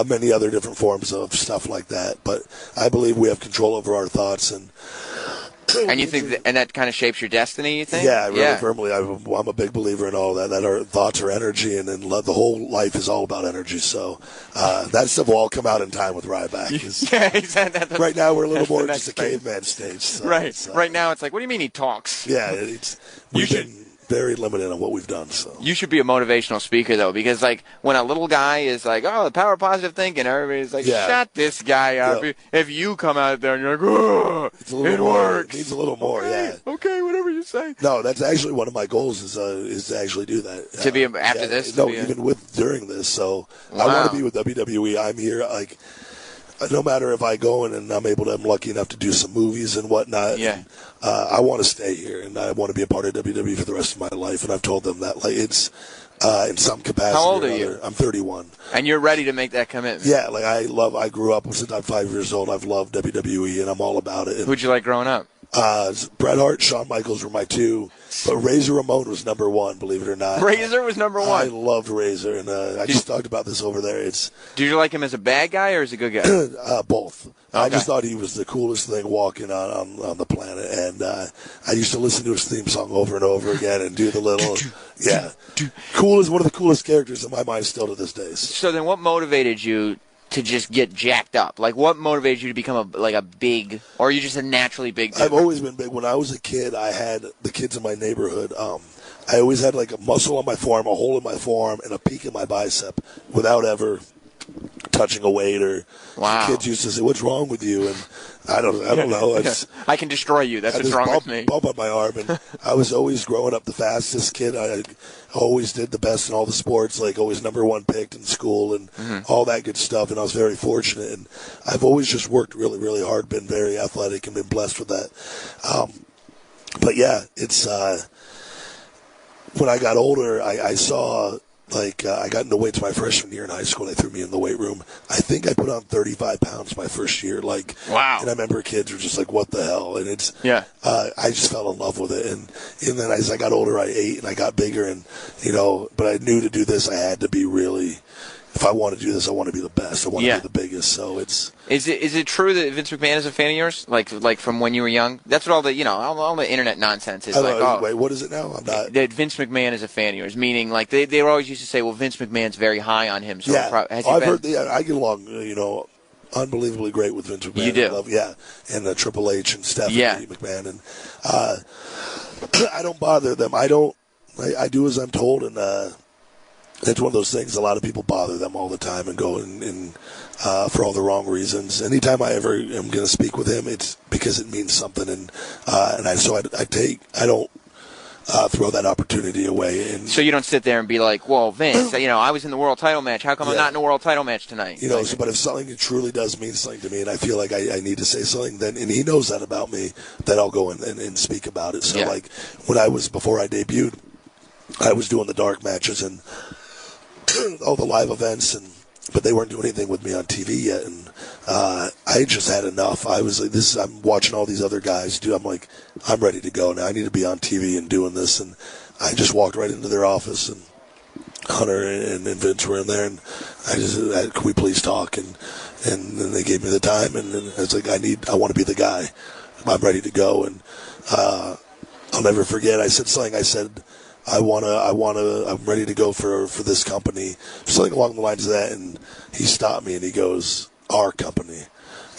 many other different forms of stuff like that. But I believe we have control over our thoughts, and And you think and that kind of shapes your destiny, you think? Yeah, really firmly. I'm a big believer in all that. That our thoughts are energy, and then the whole life is all about energy. So that stuff will all come out in time with Ryback. Exactly. Right now, we're a little more just a caveman stage. So right. Right now, it's like, what do you mean he talks? Yeah, we've been very limited on what we've done. So you should be a motivational speaker, though, because like when a little guy is like, "Oh, the power of positive thinking," everybody's like, "Shut this guy up." Yep. If you come out there and you're like, "Oh, it works," it needs a little more. Okay, okay, whatever you say. No, that's actually one of my goals is to actually do that. To be after this. No, even during this. So I want to be with WWE. I'm here like. No matter if I go in and I'm lucky enough to do some movies and whatnot. Yeah. And, I want to stay here and I want to be a part of WWE for the rest of my life. And I've told them that it's in some capacity. How old are you? I'm 31. And you're ready to make that commitment. Yeah, like I grew up since I'm 5 years old. I've loved WWE and I'm all about it. And, who'd you like growing up? Bret Hart, Shawn Michaels were my two, but Razor Ramon was number one, believe it or not. Razor was number one. I loved Razor, and I just talked about this over there. Did you like him as a bad guy or as a good guy? Both. Okay. I just thought he was the coolest thing walking on the planet, and I used to listen to his theme song over and over again and do the little, cool is one of the coolest characters in my mind still to this day. So then what motivated you to just get jacked up? Like, what motivated you to become a big, or are you just a naturally big dude? I've always been big. When I was a kid, I had the kids in my neighborhood. I always had like a muscle on my forearm, a hole in my forearm, and a peak in my bicep without ever touching a weight. Or kids used to say, "What's wrong with you?" And I don't know. I can destroy you. That's what's wrong with me. Bump on my arm, and I was always growing up the fastest kid. I always did the best in all the sports, like always number one picked in school and all that good stuff. And I was very fortunate, and I've always just worked really, really hard, been very athletic, and been blessed with that. But yeah, it's when I got older, I saw. I got into weights my freshman year in high school. They threw me in the weight room. I think I put on 35 pounds my first year. Wow. And I remember kids were just like, "What the hell?" And I just fell in love with it. And then as I got older, I ate and I got bigger. And but I knew to do this, I had to be really. If I want to do this, I want to be the best. I want to be the biggest. So it's. Is it true that Vince McMahon is a fan of yours? Like from when you were young? That's what all the all the internet nonsense is. Wait, what is it now? I'm not. That Vince McMahon is a fan of yours, meaning like they always used to say, well, Vince McMahon's very high on him. So I've heard. I get along. Unbelievably great with Vince McMahon. You do, and Triple H and Stephanie McMahon, and I don't bother them. I don't. I do as I'm told, and. It's one of those things. A lot of people bother them all the time and go in for all the wrong reasons. Anytime I ever am going to speak with him, it's because it means something, and I don't throw that opportunity away. And so you don't sit there and be like, "Well, Vince, I was in the world title match. How come I'm not in the world title match tonight?" But if something truly does mean something to me, and I feel like I need to say something, then and he knows that about me, then I'll go and speak about it. So before I debuted, I was doing the dark matches and. All the live events, but they weren't doing anything with me on TV yet, and I just had enough. I was like, I'm watching all these other guys do. I'm like, I'm ready to go now. I need to be on TV and doing this, and I just walked right into their office, and Hunter and Vince were in there, and I just said, "Can we please talk?" And then they gave me the time, and then I was like, I want to be the guy. I'm ready to go, and I'll never forget. I said something. I said. I'm ready to go for this company, something along the lines of that. And he stopped me and he goes, "Our company."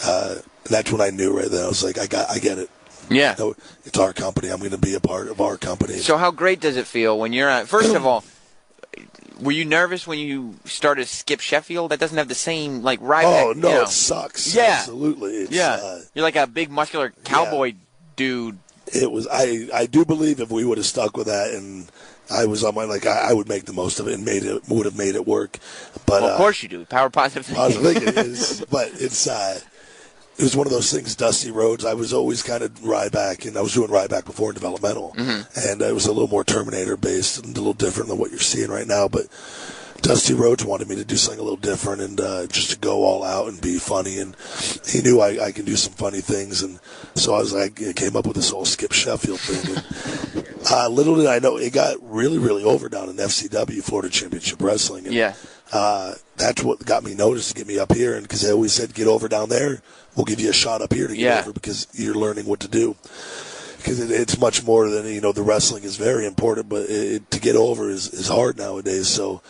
And that's when I knew right then. I was like, I get it. Yeah. It's our company. I'm going to be a part of our company. So how great does it feel when you're at, first of all, were you nervous when you started Skip Sheffield? That doesn't have the same, Ryback. Oh, no, it sucks. Yeah. Absolutely. You're like a big muscular cowboy dude. It was. I do believe if we would have stuck with that, and I was on my I would make the most of it and would have made it work. But of course you do. Power positive thinking. But it's it was one of those things. Dusty Rhodes. I was always kind of Ryback, and I was doing Ryback before in developmental, and it was a little more Terminator based and a little different than what you're seeing right now. But Dusty Rhodes wanted me to do something a little different and just to go all out and be funny. And he knew I could do some funny things. And so I came up with this whole Skip Sheffield thing. And little did I know, it got really, really over down in FCW, Florida Championship Wrestling. And, that's what got me noticed to get me up here. And because they always said, get over down there, we'll give you a shot up here to get over because you're learning what to do. Because it's much more than, the wrestling is very important, but to get over is hard nowadays. So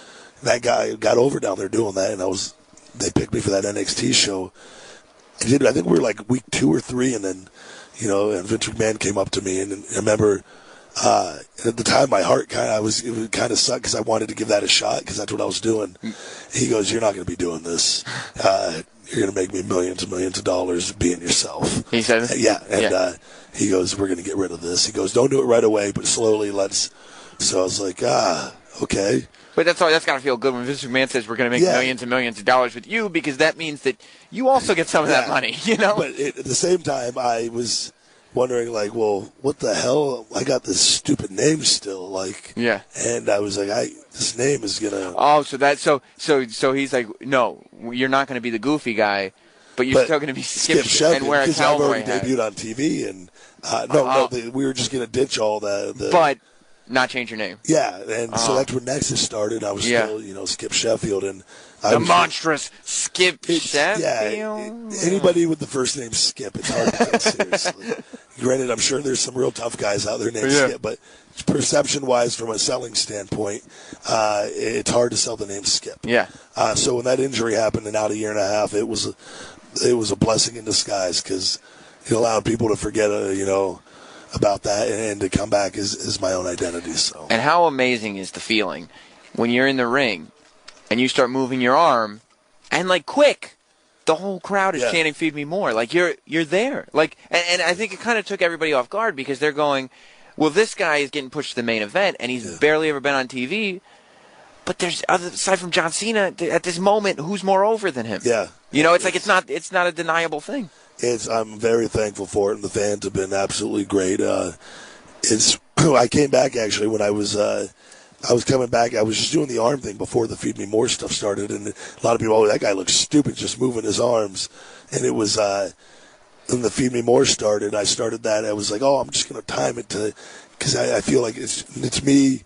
that guy got over down there doing that, and they picked me for that NXT show. I think we were like week 2 or 3, and then, and Vince McMahon came up to me, and I remember at the time my heart it would kind of suck because I wanted to give that a shot because that's what I was doing. He goes, "You're not going to be doing this. You're going to make me millions and millions of dollars being yourself." He said, "Yeah," and he goes, "We're going to get rid of this." He goes, "Don't do it right away, but slowly let's." So I was like, okay. But that's got to feel good when Vince McMahon says we're going to make millions and millions of dollars with you, because that means that you also get some of that money, But at the same time, I was wondering, like, well, what the hell? I got this stupid name still, like, and I was like, this name is gonna. Oh, so he's like, no, you're not going to be the goofy guy, but you're still going to be Skip Sheffield, and wear a because I've cowboy already hat. debuted on TV, and we were just going to ditch all the but not change your name. Yeah, and so that's when Nexus started. I was still, Skip Sheffield, and the monstrous Skip Sheffield. Yeah, anybody with the first name Skip, it's hard to take seriously. Granted, I'm sure there's some real tough guys out there named Skip, but perception-wise, from a selling standpoint, it's hard to sell the name Skip. Yeah. So when that injury happened, and out a year and a half, it was a blessing in disguise because it allowed people to forget, about that and to come back as my own identity. So. And how amazing is the feeling when you're in the ring and you start moving your arm and, like, quick, the whole crowd is chanting "Feed me more." Like, you're there. Like, and I think it kind of took everybody off guard because they're going, well, this guy is getting pushed to the main event and he's barely ever been on TV. But there's aside from John Cena at this moment, who's more over than him? Yeah. It's like it's not a deniable thing. I'm very thankful for it, and the fans have been absolutely great. I came back actually when I was coming back. I was just doing the arm thing before the Feed Me More stuff started, and a lot of people, that guy looks stupid just moving his arms. And it was when the Feed Me More started, I started that. I was like, I'm just going to time it because I feel like it's me.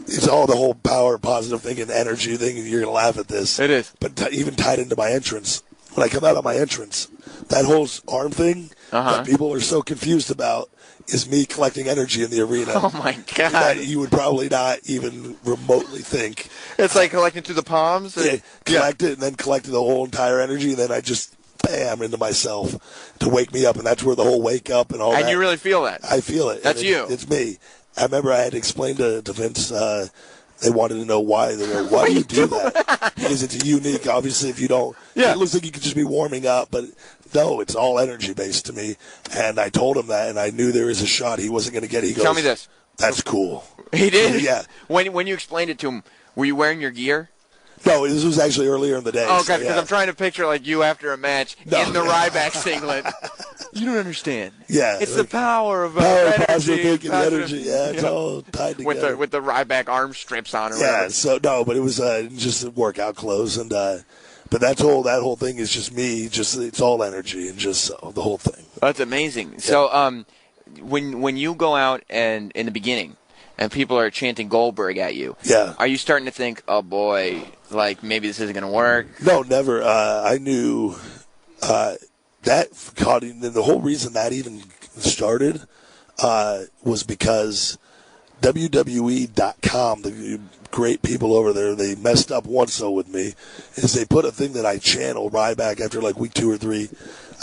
It's all the whole power, positive thing, and energy thing, and you're going to laugh at this. It is. But even tied into my entrance, when I come out of my entrance, that whole arm thing that people are so confused about is me collecting energy in the arena. Oh, my God. That you would probably not even remotely think. It's like collecting through the palms? Collect it and then collect the whole entire energy, and then I just bam into myself to wake me up, and that's where the whole wake up and all that. And you really feel that? I feel it. That's you. It's me. I remember I had to explain to Vince, they wanted to know why. They were, why do you do that? Because it's unique. Obviously, if you don't, it looks like you could just be warming up, but no, it's all energy based to me. And I told him that, and I knew there was a shot he wasn't going to get. He goes, "Tell me this." That's cool. He did? Yeah. When you explained it to him, were you wearing your gear? No, this was actually earlier in the day. Oh, okay, because I'm trying to picture like you after a match in the Ryback singlet. You don't understand. Yeah. It's the power of energy. Yeah, it's all tied together. With the Ryback arm strips on or whatever. So, no, but it was just workout clothes. And but that whole thing is just me. It's all energy and just the whole thing. That's amazing. Yeah. So when you go out and in the beginning and people are chanting Goldberg at you, are you starting to think, oh, boy, like maybe this isn't going to work? No, never. I knew that the whole reason that even started was because WWE.com, the great people over there, they messed up once with me, is they put a thing that I channel Ryback after like week 2 or 3.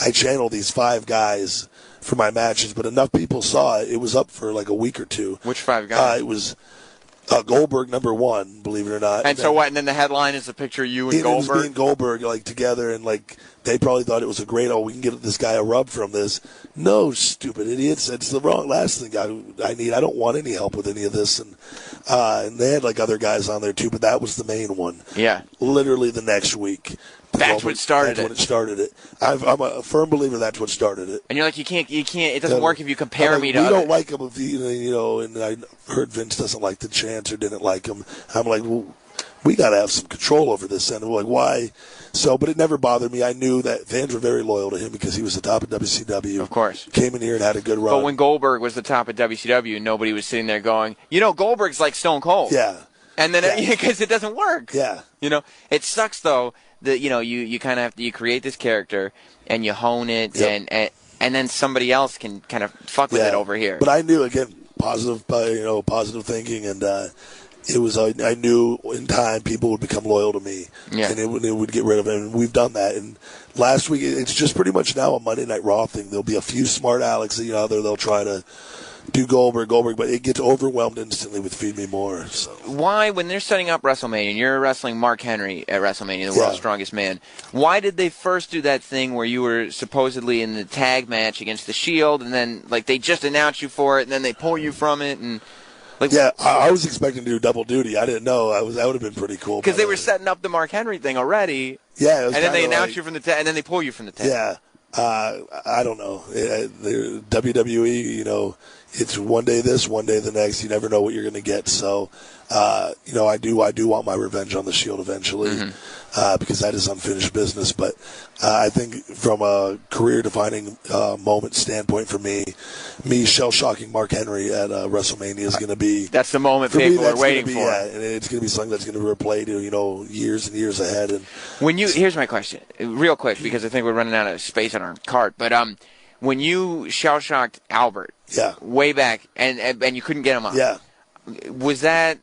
I channeled these 5 guys for my matches, but enough people saw it. It was up for like a week or 2. Which 5 guys? It was Goldberg #1, believe it or not. And so what? And then the headline is a picture of you and Goldberg? It was me and Goldberg like together, and like they probably thought it was a great, we can get this guy a rub from this. No, stupid idiots. It's the wrong last thing I need. I don't want any help with any of this. And they had like other guys on there too, but that was the main one. Yeah. Literally the next week. That's what started it. That's when it started it. I'm a firm believer that's what started it. And you're like, you can't. It doesn't work if you compare me to. We don't like him if and I heard Vince doesn't like the chants or didn't like him. I'm like, well, we got to have some control over this. And we're like, why? So, but it never bothered me. I knew that fans were very loyal to him because he was the top of WCW. Of course. Came in here and had a good run. But when Goldberg was the top of WCW, nobody was sitting there going, Goldberg's like Stone Cold. Yeah. and then because it doesn't work. Yeah. It sucks though that you kind of you create this character and you hone it and then somebody else can kind of fuck with it over here. But I knew, again, positive thinking, and I knew in time people would become loyal to me, and it would get rid of it, and we've done that. And last week, it's just pretty much now a Monday Night Raw thing. There'll be a few smart Alex out there. They'll try to do Goldberg, but it gets overwhelmed instantly with Feed Me More. So why, when they're setting up WrestleMania, and you're wrestling Mark Henry at WrestleMania, the world's strongest man, why did they first do that thing where you were supposedly in the tag match against the Shield, and then they just announced you for it, and then they pull you from it, and I was expecting to do double duty. I didn't know. That would have been pretty cool. Because they were setting up the Mark Henry thing already. Yeah, and then they announce you from the tag, and then they pull you from the tag. Yeah. I don't know. The WWE, it's one day this, one day the next. You never know what you're going to get. So, I do want my revenge on the Shield eventually, because that is unfinished business. But I think from a career-defining moment standpoint for me shell-shocking Mark Henry at WrestleMania is going to be... That's the moment people are waiting for. Yeah, and it's going to be something that's going to replay to, years and years ahead. And here's my question, real quick, because I think we're running out of space on our cart. But when you shell-shocked Albert way back and you couldn't get him up, was that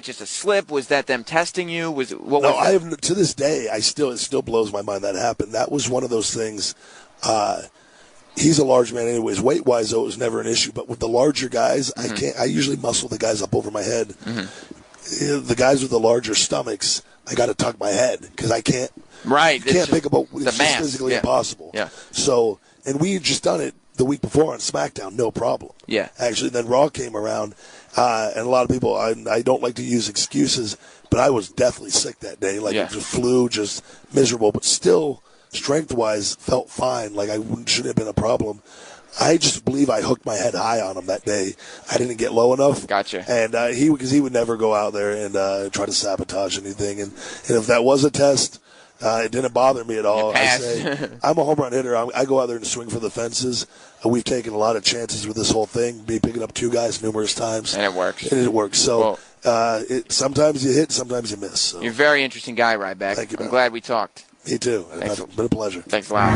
just a slip? Was that them testing you? I have, to this day, it still blows my mind that happened. That was one of those things. He's a large man anyways. Weight-wise, though, it was never an issue. But with the larger guys, I usually muscle the guys up over my head. The guys with the larger stomachs, I got to tuck my head because I can't. Right. Can't pick up. It's just mass. physically impossible. Yeah. So, and we had just done it the week before on SmackDown, no problem. Yeah. Actually, then Raw came around, and a lot of people, I don't like to use excuses, but I was definitely sick that day. Just flu, just miserable, but still, strength-wise, felt fine. Shouldn't have been a problem. I just believe I hooked my head high on him that day. I didn't get low enough. Gotcha. And because he would never go out there and try to sabotage anything. And if that was a test, it didn't bother me at all. I say I'm a home run hitter. I go out there and swing for the fences. We've taken a lot of chances with this whole thing, picking up two guys numerous times. And it works. And it works. So sometimes you hit, sometimes you miss. So. You're a very interesting guy, Ryback. Thank you, man. I'm glad we talked. Me too. It's been a pleasure. Thanks a lot.